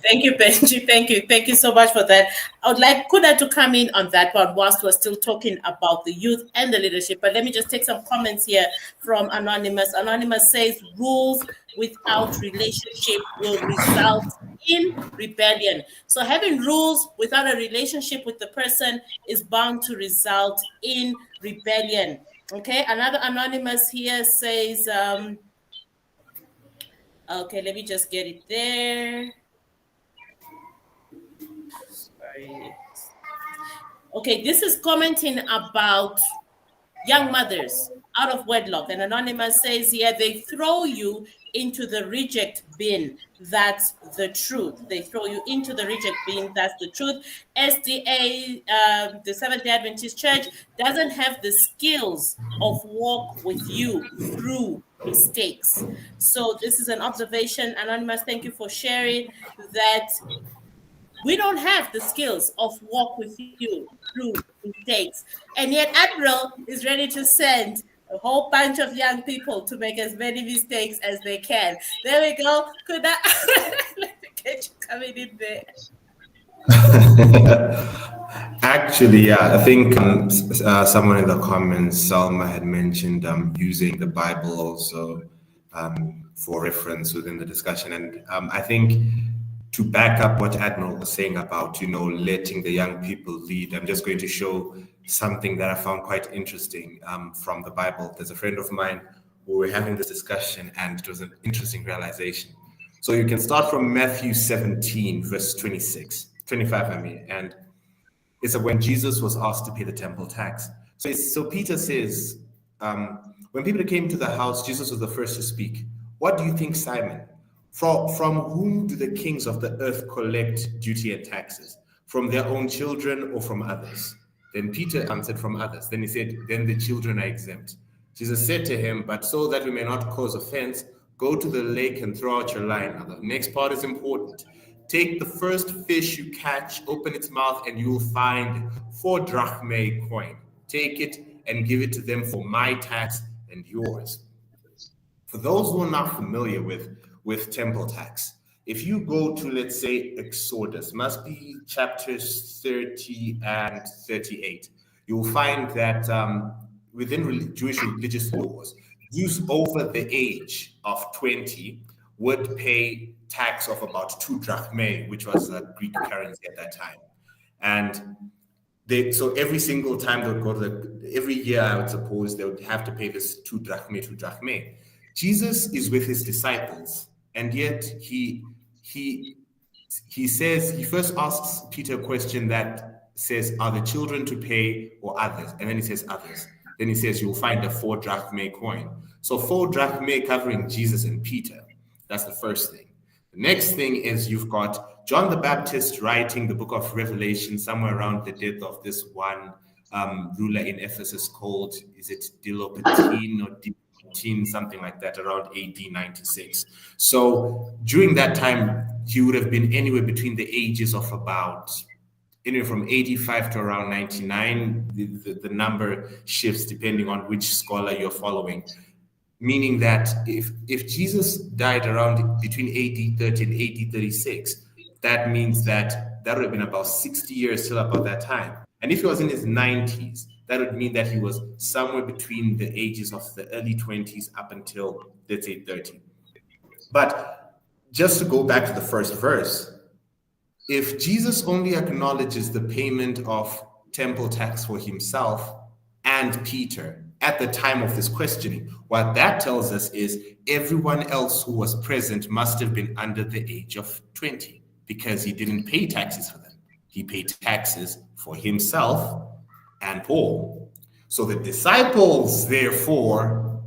Speaker 1: Thank you, Benji. Thank you so much for that. I would like Kuda to come in on that one whilst we're still talking about the youth and the leadership. But let me just take some comments here from Anonymous. Anonymous says rules without relationship will result in rebellion. So having rules without a relationship with the person is bound to result in rebellion. Okay, another anonymous here says, okay, let me just get it there. Sorry. Okay, this is commenting about young mothers out of wedlock. And anonymous says here, they throw you into the reject bin. That's the truth. They throw you into the reject bin. That's the truth. SDA, the Seventh-day Adventist Church, doesn't have the skills of walk with you through mistakes. So this is an observation. Anonymous, thank you for sharing that we don't have the skills of walk with you through mistakes. And yet Admiral is ready to send a whole bunch of young people to make as many mistakes as they can. There we go. Could that let me get you coming in there?
Speaker 5: Actually, yeah, I think someone in the comments, Salma, had mentioned using the Bible also for reference within the discussion. And I think to back up what Admiral was saying about, letting the young people lead, I'm just going to show something that I found quite interesting from the Bible. There's a friend of mine who were having this discussion, and it was an interesting realization. So you can start from Matthew 17, verse 25, and it's when Jesus was asked to pay the temple tax. So Peter says, when people came to the house, Jesus was the first to speak. What do you think, Simon? From whom do the kings of the earth collect duty and taxes? From their own children or from others? Then Peter answered, from others. Then he said, then the children are exempt. Jesus said to him, but so that we may not cause offense, go to the lake and throw out your line. Now, the next part is important. Take the first fish you catch, open its mouth, and you'll find 4 drachmae coin. Take it and give it to them for my tax and yours. For those who are not familiar with temple tax, if you go to, let's say, Exodus, must be chapters 30 and 38, you'll find that within Jewish religious laws, youth over the age of 20 would pay tax of about 2 drachmae, which was a Greek currency at that time. And so every single time they would go to every year, I would suppose they would have to pay this 2 drachmae. Jesus is with his disciples, and yet he says, he first asks Peter a question that says, are the children to pay or others? And then he says others. Then he says, you'll find a 4 drachmae coin. So 4 drachmae covering Jesus and Peter. That's the first thing. The next thing is you've got John the Baptist writing the book of Revelation somewhere around the death of this one ruler in Ephesus called, is it Dilopatine or Dilopatine, something like that, around AD 96. So during that time, he would have been anywhere between the ages of about anywhere from 85 to around 99. The number shifts depending on which scholar you're following. Meaning that if Jesus died around between AD 30 and AD 36, that means that would have been about 60 years till about that time. And if he was in his 90s, that would mean that he was somewhere between the ages of the early 20s up until, let's say, 30. But just to go back to the first verse, if Jesus only acknowledges the payment of temple tax for himself and Peter at the time of this questioning, what that tells us is everyone else who was present must have been under the age of 20, because he didn't pay taxes for them. He paid taxes for himself and Paul. So the disciples, therefore,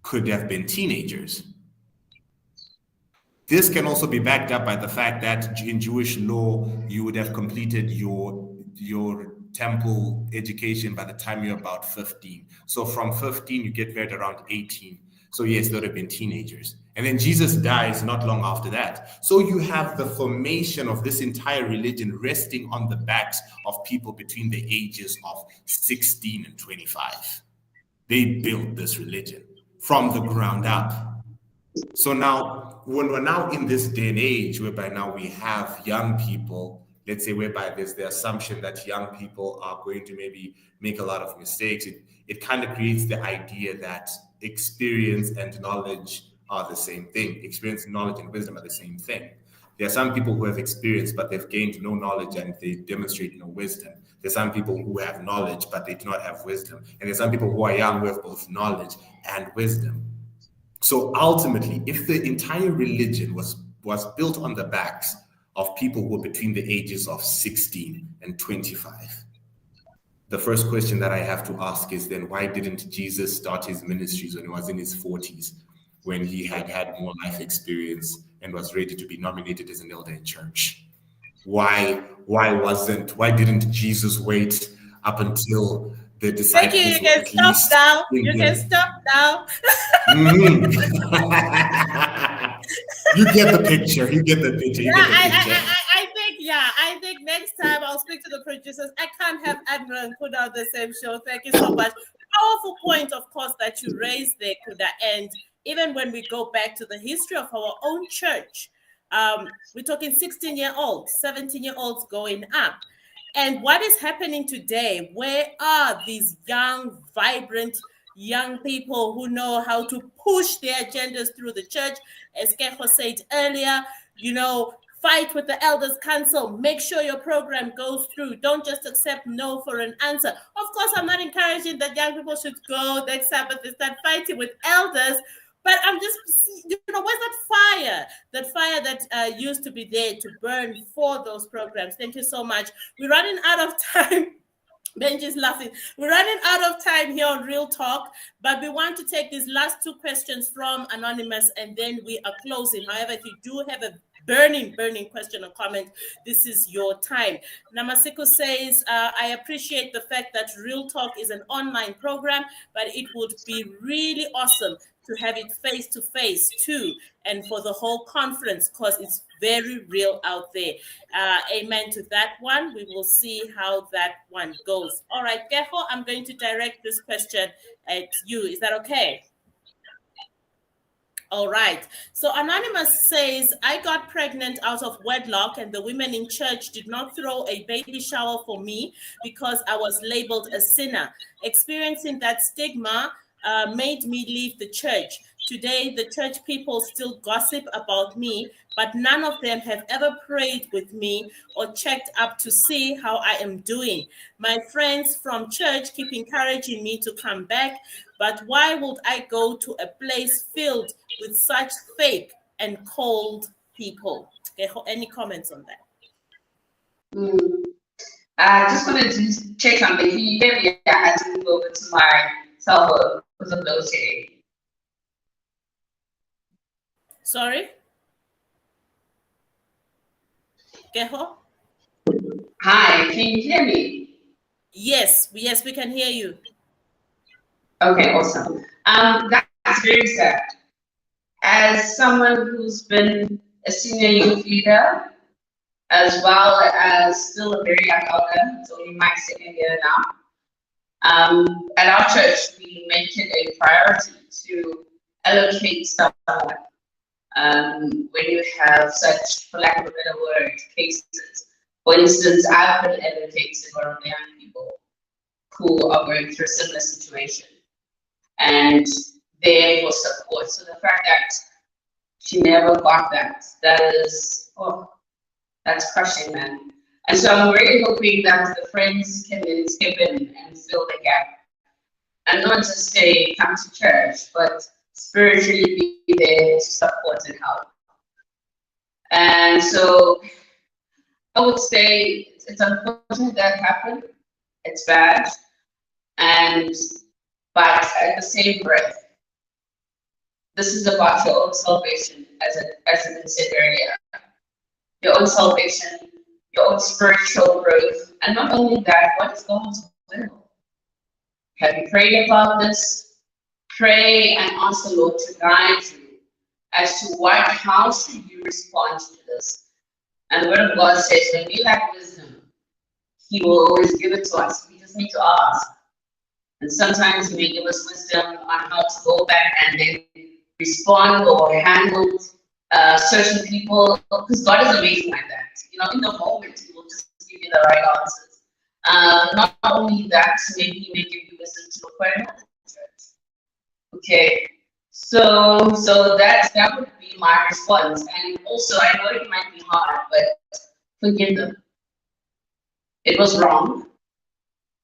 Speaker 5: could have been teenagers. This can also be backed up by the fact that in Jewish law, you would have completed your temple education by the time you're about 15. So from 15, you get married around 18. So yes, they would have been teenagers. And then Jesus dies not long after that. So you have the formation of this entire religion resting on the backs of people between the ages of 16 and 25. They built this religion from the ground up. So now, when we're now in this day and age, whereby now we have young people, let's say whereby there's the assumption that young people are going to maybe make a lot of mistakes, it kind of creates the idea that experience and knowledge are the same thing. Experience, knowledge, and wisdom are the same thing. There are some people who have experience, but they've gained no knowledge and they demonstrate no wisdom. There's some people who have knowledge, but they do not have wisdom. And there's some people who are young who have both knowledge and wisdom. So ultimately, if the entire religion was built on the backs of people who were between the ages of 16 and 25, the first question that I have to ask is then, why didn't Jesus start his ministries when he was in his 40s, when he had more life experience and was ready to be nominated as an elder in church? Why didn't Jesus wait up until the disciples
Speaker 1: Thank you. You
Speaker 5: were
Speaker 1: can
Speaker 5: at
Speaker 1: stop
Speaker 5: least
Speaker 1: now.
Speaker 5: in
Speaker 1: You
Speaker 5: the-
Speaker 1: can stop now.
Speaker 5: Mhm. You get the picture. You get the picture. You
Speaker 1: Yeah,
Speaker 5: get the picture.
Speaker 1: I think next time I'll speak to the producers. I can't have Admiral and Kuda on the same show. Thank you so much. Powerful point, of course, that you raised there, Kuda. And even when we go back to the history of our own church, we're talking 16-year-olds, 17-year-olds going up. And what is happening today? Where are these young, vibrant young people who know how to push their agendas through the church? As Kejo said earlier, fight with the elders council, make sure your program goes through. Don't just accept no for an answer. Of course, I'm not encouraging that young people should go next Sabbath and start fighting with elders, but I'm just, where's that fire? That fire that used to be there to burn for those programs. Thank you so much. We're running out of time. Benji's laughing. We're running out of time here on Real Talk, but we want to take these last two questions from Anonymous, and then we are closing. However, if you do have a burning question or comment, this is your time. Namasiko says, I appreciate the fact that Real Talk is an online program, but it would be really awesome to have it face-to-face too, and for the whole conference, because it's very real out there. Amen to that one. We will see how that one goes. All right, Kejo, I'm going to direct this question at you. Is that okay? All right. So Anonymous says, I got pregnant out of wedlock and the women in church did not throw a baby shower for me because I was labeled a sinner. Experiencing that stigma made me leave the church. Today, the church people still gossip about me, but none of them have ever prayed with me or checked up to see how I am doing. My friends from church keep encouraging me to come back, but why would I go to a place filled with such fake and cold people? Okay, any comments on that?
Speaker 2: I just wanted to check something. Can you hear me? I had to move over to my cell phone because of load shedding.
Speaker 1: Sorry? Kejo?
Speaker 2: Hi, can you hear me?
Speaker 1: Yes, we can hear you.
Speaker 2: Okay, awesome. That's very sad. As someone who's been a senior youth leader, as well as still a very young elder, it's only my second year now. At our church, we make it a priority to allocate someone when you have such, for lack of a better word, cases. For instance, I've been allocated one of the young people who are going through a similar situation and there for support. So the fact that she never got that is, that's crushing, man. And so I'm really hoping that the friends can then step in and fill the gap. And not just say, come to church, but spiritually be there to support and help. And so I would say it's unfortunate that happened. It's bad. But at the same breath, this is about your own salvation, as I said earlier. Your own salvation, your own spiritual growth, and not only that, what is God's will? Have you prayed about this? Pray and ask the Lord to guide you as to how should you respond to this. And the Word of God says, when we lack wisdom, He will always give it to us. We just need to ask. And sometimes He may give us wisdom on how to go back and then respond or handle certain people, because God is amazing like that. In the moment, He will just give you the right answers. Not only that, maybe He may give you wisdom to look for another church. Okay, so that would be my response. And also, I know it might be hard, but forgive them. It was wrong.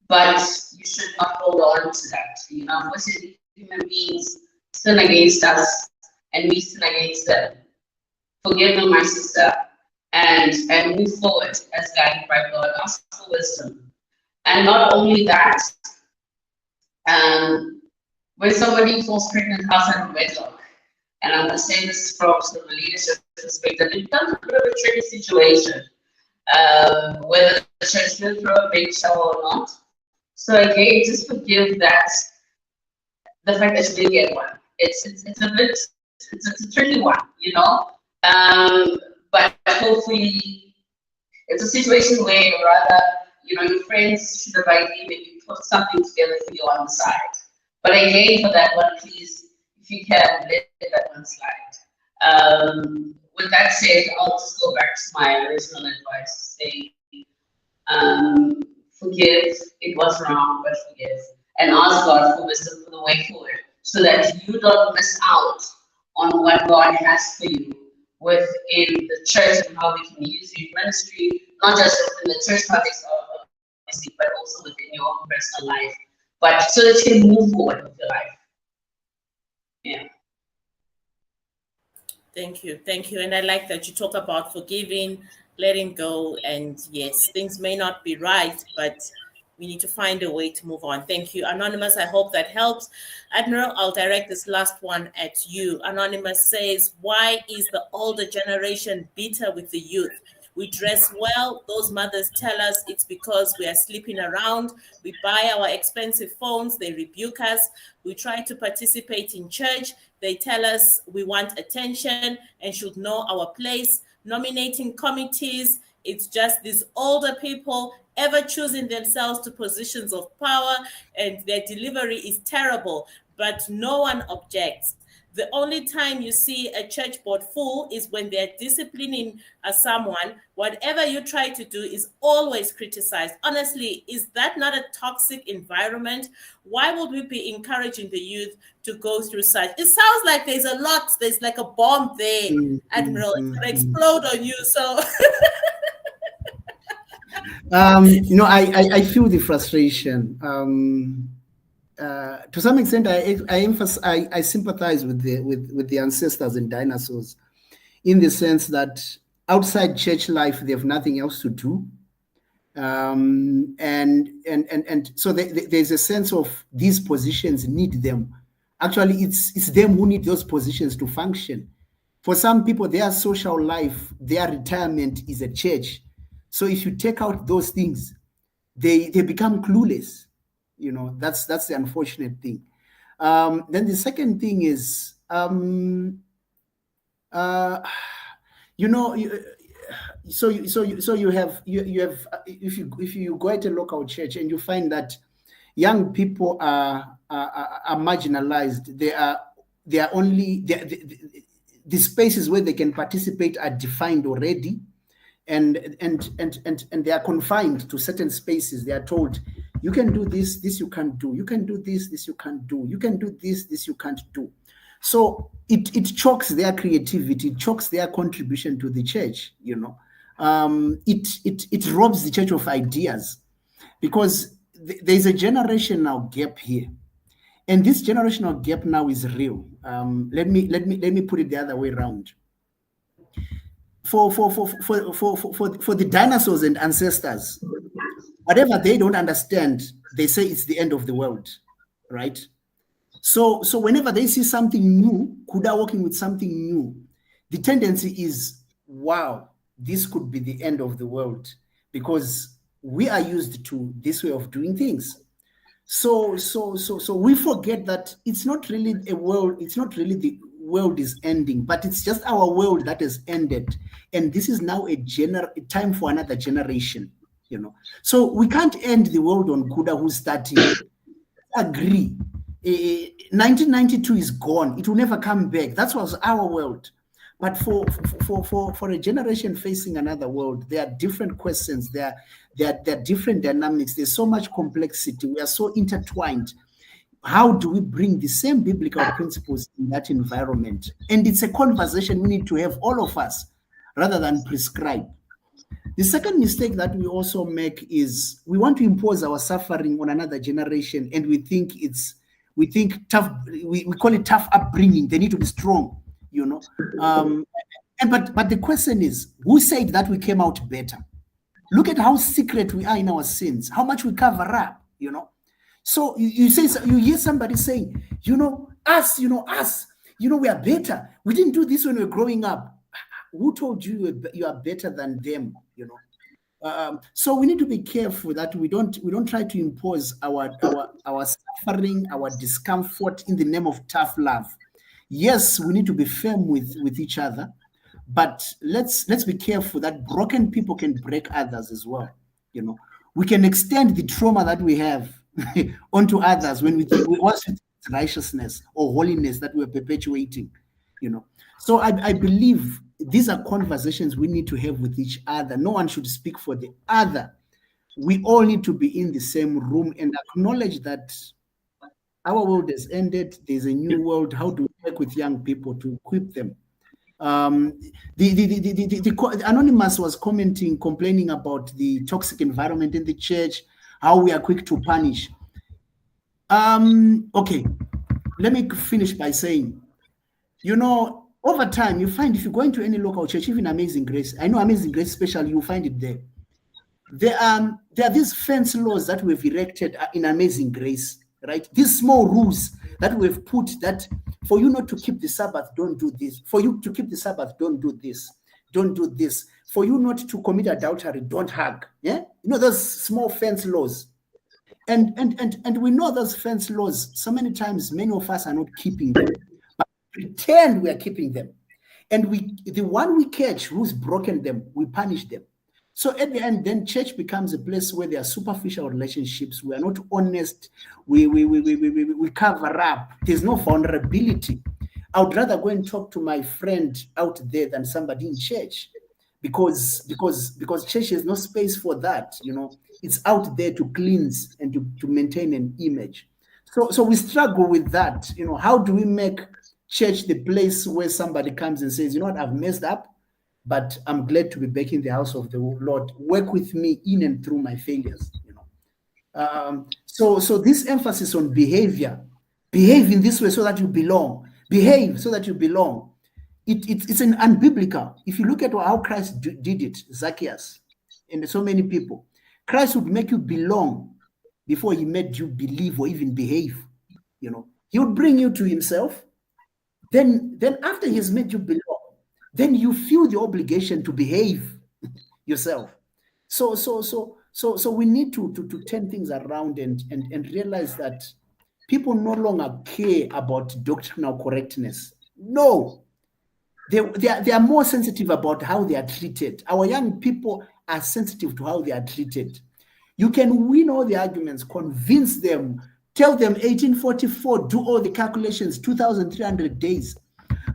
Speaker 2: but you should not hold on to that. Unfortunately, human beings sin against us, and we sin against them. Forgive me, my sister, and move forward as guided by God. Ask for wisdom, and not only that, when somebody falls pregnant outside of wedlock, and I'm going to say this from sort of a leadership perspective, it becomes a bit of a tricky situation, whether the church will throw a big shower or not. So again, just forgive that, the fact that you didn't get one. It's a tricky one, but hopefully it's a situation where rather, your friends should have ideally maybe put something together for you on the side. But again, for that one, please, if you can, let that one slide. With that said, I'll just go back to my original advice, saying, forgive, it was wrong, but forgive. And ask God for wisdom for the way forward, so that you don't miss out on what God has for you within the church and how we can use your ministry, not just within the church context, obviously, but also within your own personal life, but so that you can move forward with your life. Yeah.
Speaker 1: Thank you. And I like that you talk about forgiving, letting go, and yes, things may not be right, but we need to find a way to move on. Thank you, Anonymous. I hope that helps. Admiral, I'll direct this last one at you. Anonymous says, why is the older generation bitter with the youth? We dress well. Those mothers tell us it's because we are sleeping around. We buy our expensive phones. They rebuke us. We try to participate in church. They tell us we want attention and should know our place. Nominating committees, it's just these older people ever choosing themselves to positions of power, and their delivery is terrible, but no one objects. The only time you see a church board full is when they're disciplining someone. Whatever you try to do is always criticized. Honestly, is that not a toxic environment? Why would we be encouraging the youth to go through such? It sounds like there's a lot, there's like a bomb there, Admiral. It's going to explode on you, so...
Speaker 3: I feel the frustration. To some extent, I sympathize with the ancestors and dinosaurs, in the sense that outside church life they have nothing else to do, and so there's a sense of these positions need them. Actually, it's them who need those positions to function. For some people, their social life, their retirement is a church. So if you take out those things, they become clueless. That's the unfortunate thing. Then the second thing is, so you have if you go at a local church and you find that young people are marginalized, they are only the spaces where they can participate are defined already. And they are confined to certain spaces. They are told, you can do this you can't do. You can do this you can't do. You can do this you can't do. So it chokes their creativity, it chokes their contribution to the church. It robs the church of ideas, because there's a generational gap here, and this generational gap now is real. Let me put it the other way around. For the dinosaurs and ancestors, whatever they don't understand, they say it's the end of the world, right? So whenever they see something new, Kuda working with something new, the tendency is, wow, this could be the end of the world, because we are used to this way of doing things. So we forget that it's not really a world, it's not really the world is ending, but it's just our world that has ended, and this is now a time for another generation. So we can't end the world on Kuda who's starting. Agree. 1992 is gone, it will never come back. That was our world. But for a generation facing another world, there are different questions, there are different dynamics, there's so much complexity, we are so intertwined. How do we bring the same biblical principles in that environment? And it's a conversation we need to have, all of us, rather than prescribe. The second mistake that we also make is we want to impose our suffering on another generation, and we think tough. We call it tough upbringing. They need to be strong, you know. But the question is, who said that we came out better? Look at how secret we are in our sins, how much we cover up, you know. So you hear somebody saying, us, we are better. We didn't do this when we were growing up. Who told you you are better than them, you know? So we need to be careful that we don't try to impose our suffering, our discomfort in the name of tough love. Yes, we need to be firm with each other, but let's be careful that broken people can break others as well. You know, we can extend the trauma that we have onto others when we want righteousness or holiness that we're perpetuating. You know, so I believe these are conversations we need to have with each other. No one should speak for the other. We all need to be in the same room and acknowledge that our world has ended. There's a new world. How do we work with young people to equip them? The Anonymous was complaining about the toxic environment in the church, how we are quick to punish. Okay, let me finish by saying, over time, you find if you go into any local church, even Amazing Grace, I know Amazing Grace especially, you'll find it there. There are these fence laws that we've erected in Amazing Grace, right? These small rules that we've put that for you not to keep the Sabbath, don't do this. For you to keep the Sabbath, don't do this. Don't do this. For you not to commit adultery, don't hug. Yeah, those small fence laws. And we know those fence laws. So many times, many of us are not keeping them, but pretend we are keeping them. And the one we catch who's broken them, we punish them. So at the end, then church becomes a place where there are superficial relationships. We are not honest. We cover up. There's no vulnerability. I would rather go and talk to my friend out there than somebody in church, because church has no space for that. It's out there to cleanse and to maintain an image. So we struggle with that. How do we make church the place where somebody comes and says, what, I've messed up, but I'm glad to be back in the house of the Lord. Work with me in and through my failures. So this emphasis on behavior, behave in this way so that you belong. Behave so that you belong. It's an unbiblical. If you look at how Christ did it, Zacchaeus, and so many people, Christ would make you belong before he made you believe or even behave. He would bring you to himself. Then after he has made you belong, then you feel the obligation to behave yourself. So we need to turn things around and realize that people no longer care about doctrinal correctness. No, they are more sensitive about how they are treated. Our young people are sensitive to how they are treated. You can win all the arguments, convince them, tell them 1844, do all the calculations, 2,300 days.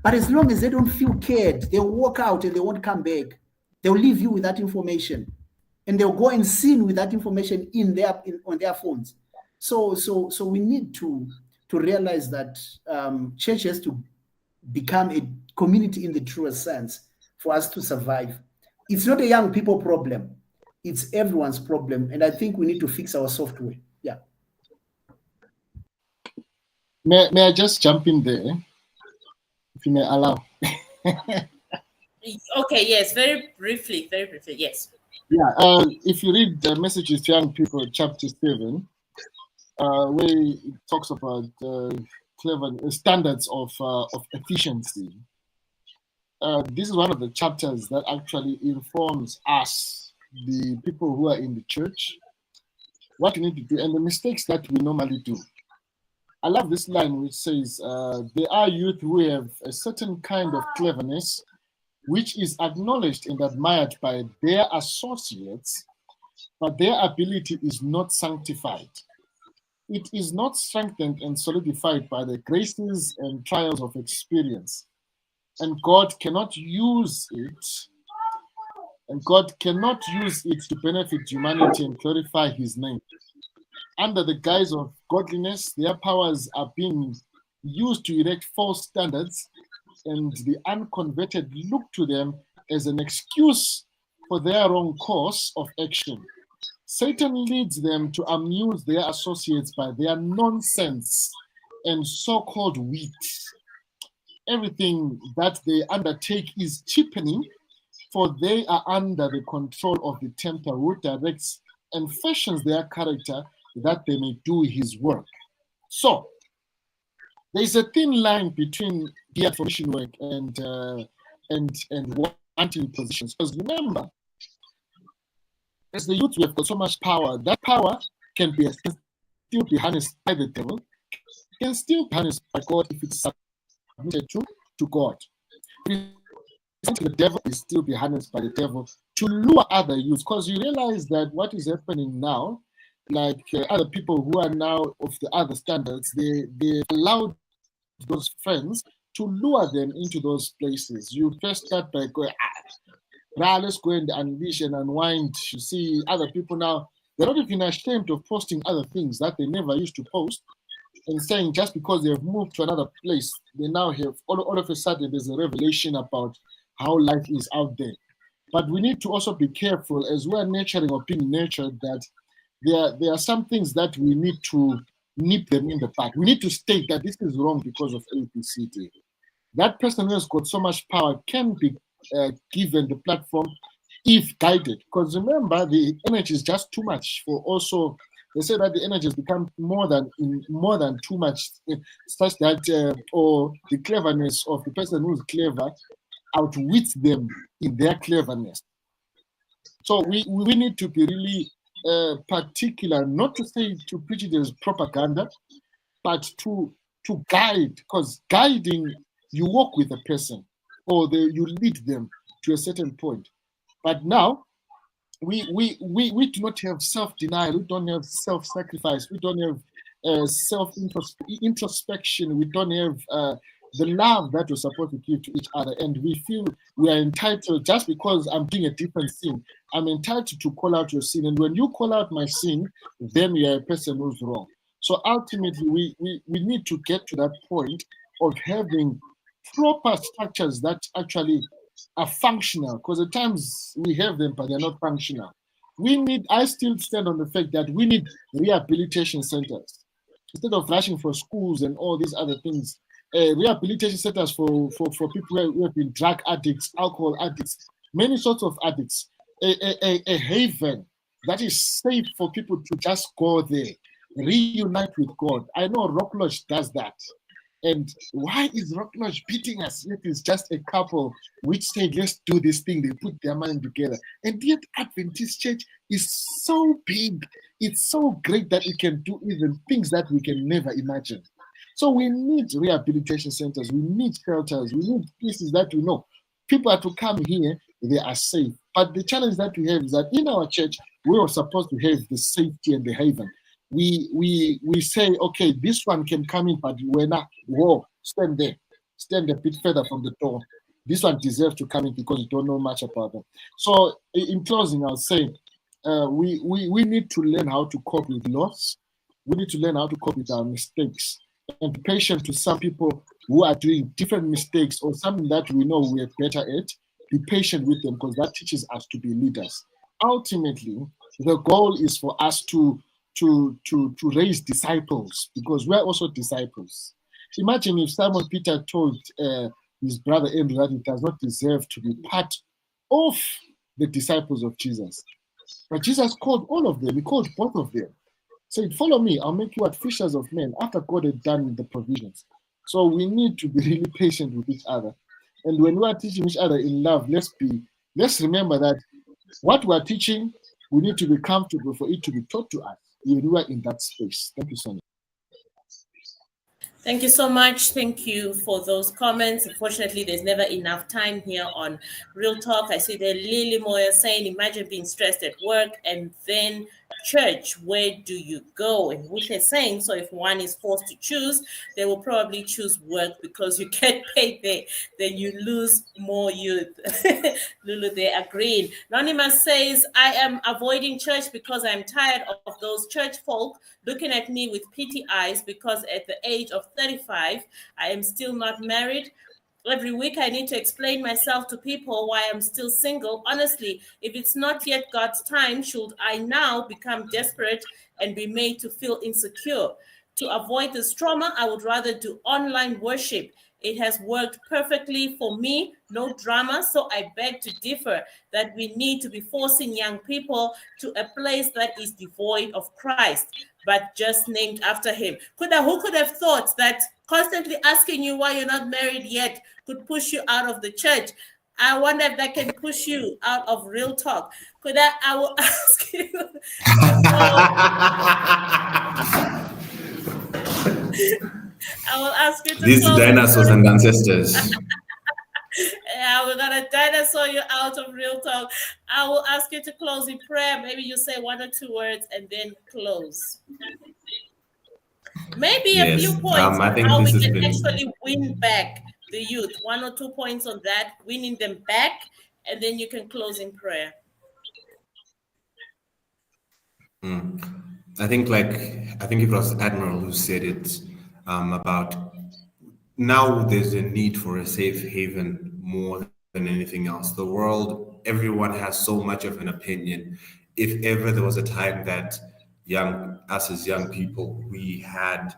Speaker 3: But as long as they don't feel cared, they'll walk out and they won't come back. They'll leave you with that information, and they'll go and sin with that information on their phones. So we need to realize that church has to become a community in the truest sense for us to survive. It's not a young people problem; it's everyone's problem, and I think we need to fix our software. Yeah.
Speaker 4: May I just jump in there? If you may allow.
Speaker 1: Okay, yes, very briefly, yes.
Speaker 4: Yeah, if you read the Messages to Young People, chapter 7, where it talks about clever standards of efficiency, this is one of the chapters that actually informs us, the people who are in the church, what we need to do and the mistakes that we normally do. I love this line which says, there are youth who have a certain kind of cleverness which is acknowledged and admired by their associates, but their ability is not sanctified. It is not strengthened and solidified by the graces and trials of experience. And God cannot use it to benefit humanity and glorify his name. Under the guise of godliness, their powers are being used to erect false standards, and the unconverted look to them as an excuse for their wrong course of action. Satan leads them to amuse their associates by their nonsense and so-called wit. Everything that they undertake is cheapening, for they are under the control of the tempter who directs and fashions their character that they may do his work. So, there is a thin line between the information work and wanting positions. Because remember, as the youth, we have got so much power. That power can still be harnessed by the devil, can still be harnessed by God if it's submitted to God. The devil is still be harnessed by the devil to lure other youths, because you realize that what is happening now, like other people who are now of the other standards, they allow those friends to lure them into those places. You first start by going, let's go and unleash and unwind. You see other people now, they're not even ashamed of posting other things that they never used to post, and saying just because they have moved to another place, they now have all of a sudden there's a revelation about how life is out there. But we need to also be careful as we're nurturing or being nurtured, that there are some things that we need to nip them in the bud. We need to state that this is wrong because of ABCD. That person who has got so much power can be given the platform if guided. Because remember, the energy is just too much for also. They say that the energy has become more than too much, such that or the cleverness of the person who is clever outwits them in their cleverness. So we need to be really particular, not to say to preach it as propaganda, but to guide, because guiding, you walk with a person or you lead them to a certain point. But now we do not have self-denial, we don't have self-sacrifice, we don't have self-introspection, we don't have the love that we're supposed to give to each other, and we feel we are entitled, just because I'm doing a different sin, I'm entitled to call out your sin, and when you call out my sin, then you are a person who's wrong. So ultimately, we need to get to that point of having proper structures that actually are functional, because at times we have them, but they're not functional. I still stand on the fact that we need rehabilitation centers. Instead of rushing for schools and all these other things, rehabilitation centers for people who have been drug addicts, alcohol addicts, many sorts of addicts, a haven that is safe for people to just go there, reunite with God. I know Rock Lodge does that. And why is Rock Lodge beating us? It is just a couple which said, let's do this thing. They put their mind together. And yet Adventist Church is so big. It's so great that it can do even things that we can never imagine. So we need rehabilitation centers. We need shelters. We need places that we know people are to come here, they are safe. But the challenge that we have is that in our church, we are supposed to have the safety and the haven. We say, okay, this one can come in, but we're not. Whoa, stand there, stand a bit further from the door. This one deserves to come in because you don't know much about them. So, in closing, I'll say we need to learn how to cope with loss. We need to learn how to cope with our mistakes and be patient to some people who are doing different mistakes or something that we know we're better at. Be patient with them because that teaches us to be leaders. Ultimately, the goal is for us to raise disciples, because we're also disciples. Imagine if Simon Peter told his brother Andrew that he does not deserve to be part of the disciples of Jesus. But Jesus called all of them. He called both of them. Said, follow me, I'll make you what fishers of men, after God had done the provisions. So we need to be really patient with each other. And when we are teaching each other in love, let's remember that what we are teaching, we need to be comfortable for it to be taught to us when we are in that space. Thank you so much.
Speaker 1: Thank you so much. Thank you for those comments. Unfortunately, there's never enough time here on Real Talk. I see that Lily Moya saying, imagine being stressed at work and then church. Where do you go? And which is saying, so if one is forced to choose, they will probably choose work because you get paid there. Then you lose more youth. Lulu, they agreeing. Anonymous says, I am avoiding church because I'm tired of those church folk looking at me with pity eyes because at the age of 35, I am still not married. Every week I need to explain myself to people why I'm still single. Honestly, if it's not yet God's time, should I now become desperate and be made to feel insecure? To avoid this trauma, I would rather do online worship. It has worked perfectly for me, no drama. So I beg to differ that we need to be forcing young people to a place that is devoid of Christ, but just named after him. Who could have thought that constantly asking you why you're not married yet could push you out of the church? I wonder if that can push you out of real talk. I will ask you to close. I will ask you to
Speaker 5: These
Speaker 1: close in
Speaker 5: dinosaurs
Speaker 1: prayer.
Speaker 5: and ancestors.
Speaker 1: Yeah, we're gonna dinosaur you out of real talk. I will ask you to close in prayer. Maybe you say one or two words and then close. Maybe a few
Speaker 5: Yes,
Speaker 1: points
Speaker 5: I
Speaker 1: on
Speaker 5: think
Speaker 1: how
Speaker 5: this
Speaker 1: we
Speaker 5: has
Speaker 1: can
Speaker 5: been.
Speaker 1: actually win back the youth. One or two points on that, winning them back, and then you can close in prayer.
Speaker 5: I think it was Admiral who said it about now there's a need for a safe haven more than anything else. The world, everyone has so much of an opinion. If ever there was a time that us as young people, we had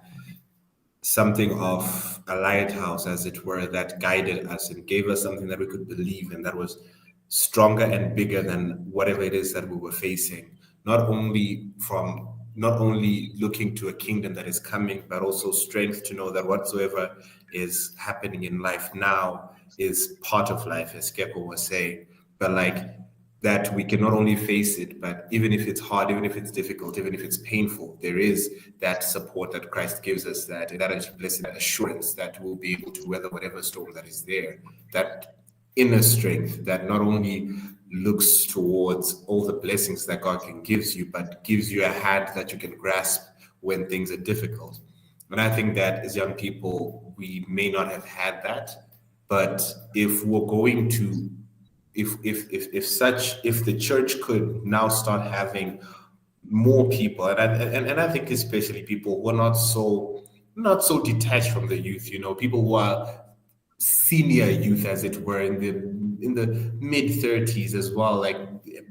Speaker 5: something of a lighthouse, as it were, that guided us and gave us something that we could believe in, that was stronger and bigger than whatever it is that we were facing. Not only looking to a kingdom that is coming, but also strength to know that whatsoever is happening in life now is part of life, as Kepo was saying. But like that we can not only face it, but even if it's hard, even if it's difficult, even if it's painful, there is that support that Christ gives us, that blessed assurance that we'll be able to weather whatever storm that is there. That inner strength that not only looks towards all the blessings that God can give you, but gives you a hand that you can grasp when things are difficult. And I think that as young people, we may not have had that, but if we're going to if the church could now start having more people, and I think especially people who are not so detached from the youth, people who are senior youth, as it were, in the mid 30s as well, like,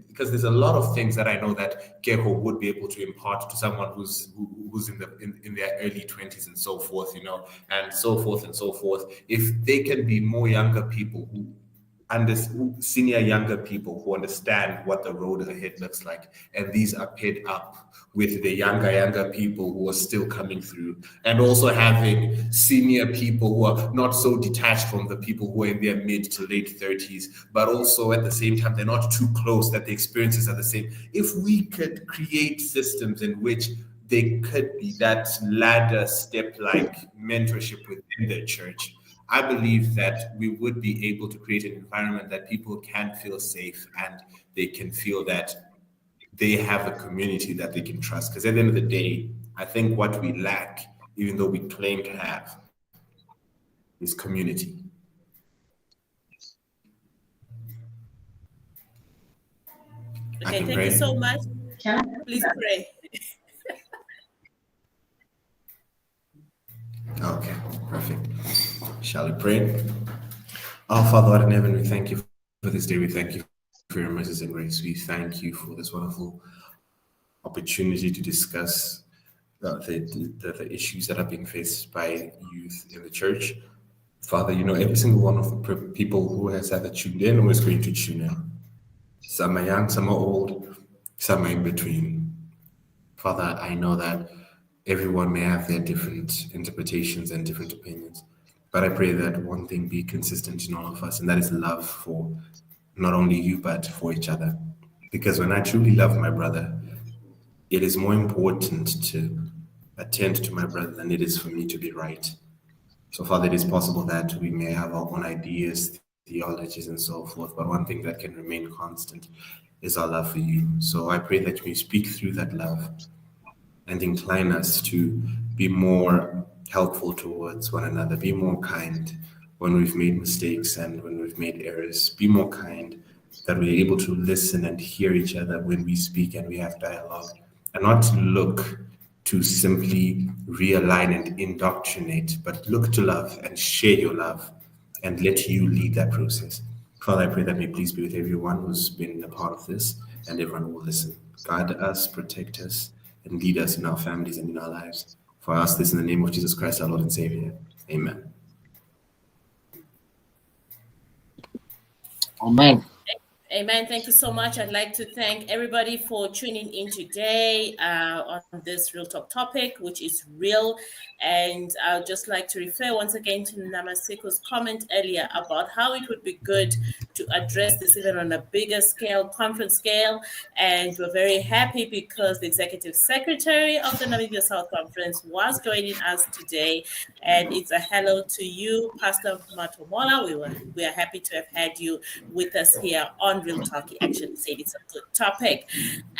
Speaker 5: because there's a lot of things that I know that Gecko would be able to impart to someone who's in their early 20s and so forth, and so forth and so forth. If they can be more younger people who senior younger people who understand what the road ahead looks like, and these are paired up with the younger people who are still coming through, and also having senior people who are not so detached from the people who are in their mid to late 30s, but also at the same time they're not too close, that the experiences are the same. If we could create systems in which there could be that ladder step like mentorship within the church, I believe that we would be able to create an environment that people can feel safe and they can feel that they have a community that they can trust. Because at the end of the day, I think what we lack, even though we claim to have, is community. I
Speaker 1: Okay,
Speaker 5: can
Speaker 1: thank you
Speaker 5: pray.
Speaker 1: so much. Please pray.
Speaker 5: Okay, perfect. Shall we pray? Our Father Lord in heaven, we thank you for this day. We thank you for your mercies and grace. We thank you for this wonderful opportunity to discuss the issues that are being faced by youth in the church. Father, you know every single one of the people who has either tuned in or is going to tune in. Some are young, some are old, some are in between. Father, I know that everyone may have their different interpretations and different opinions, but I pray that one thing be consistent in all of us, and that is love for not only you, but for each other. Because when I truly love my brother, it is more important to attend to my brother than it is for me to be right. So, Father, it is possible that we may have our own ideas, theologies, and so forth, but one thing that can remain constant is our love for you. So, I pray that we speak through that love and incline us to be more helpful towards one another, be more kind when we've made mistakes and when we've made errors, be more kind, that we're able to listen and hear each other when we speak and we have dialogue, and not look to simply realign and indoctrinate, but look to love and share your love and let you lead that process. Father, I pray that may please be with everyone who's been a part of this and everyone who will listen. Guide us, protect us, and lead us in our families and in our lives. For I ask this in the name of Jesus Christ, our Lord and Savior. Amen.
Speaker 4: Amen.
Speaker 1: Amen. Thank you so much. I'd like to thank everybody for tuning in today on this Real Talk topic, which is real. And I'd just like to refer once again to Namasiko's comment earlier about how it would be good to address this even on a bigger scale, conference scale. And we're very happy because the executive secretary of the Namibia South Conference was joining us today. And it's a hello to you, Pastor Matomola. We are happy to have had you with us here on Real Talk. He actually said it's a good topic.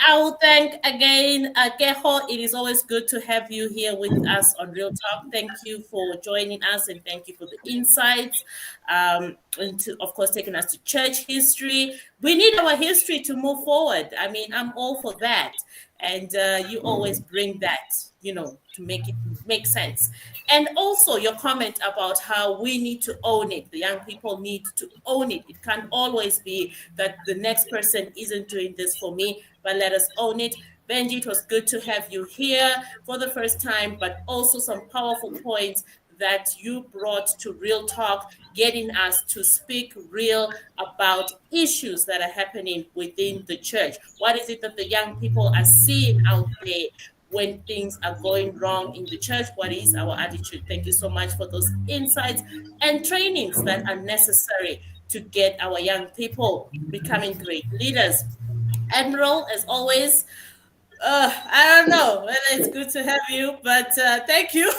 Speaker 1: I will thank again Keho. It is always good to have you here with us on Real Talk. Thank you for joining us and thank you for the insights. And to, of course, taking us to church history. We need our history to move forward. I mean, I'm all for that. And you always bring that, to make it make sense. And also your comment about how we need to own it. The young people need to own it. It can't always be that the next person isn't doing this for me, but let us own it. Benji, it was good to have you here for the first time, but also some powerful points that you brought to Real Talk, getting us to speak real about issues that are happening within the church. What is it that the young people are seeing out there when things are going wrong in the church? What is our attitude? Thank you so much for those insights and trainings that are necessary to get our young people becoming great leaders. Admiral, as always, I don't know whether it's good to have you, but thank you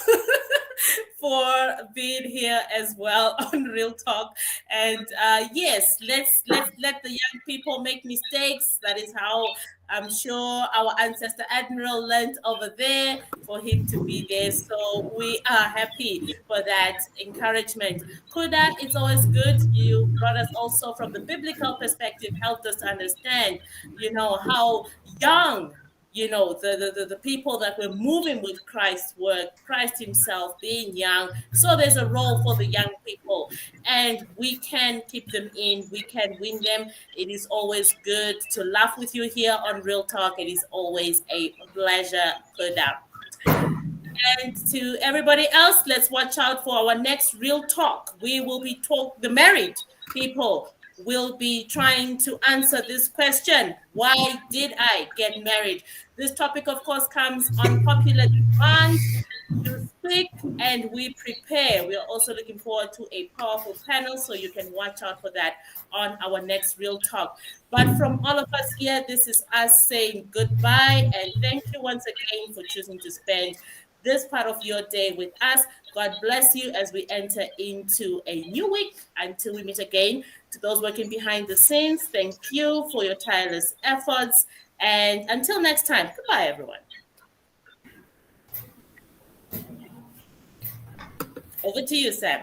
Speaker 1: for being here as well on Real Talk. And yes, let's let the young people make mistakes. That is how I'm sure our ancestor Admiral learned over there for him to be there. So we are happy for that encouragement. Kuda, it's always good. You brought us also from the biblical perspective, helped us to understand, how young the people that were moving with Christ were Christ himself being young. So there's a role for the young people and we can keep them in, we can win them. It is always good to laugh with you here on Real Talk. It is always a pleasure, Kuda. And to everybody else, let's watch out for our next Real Talk. We will be the married people will be trying to answer this question. Why did I get married? This topic, of course, comes on popular demand. You speak and we prepare. We are also looking forward to a powerful panel, so you can watch out for that on our next Real Talk. But from all of us here, this is us saying goodbye and thank you once again for choosing to spend this part of your day with us. God bless you as we enter into a new week. Until we meet again, to those working behind the scenes, thank you for your tireless efforts. And until next time, goodbye, everyone. Over to you, Sam.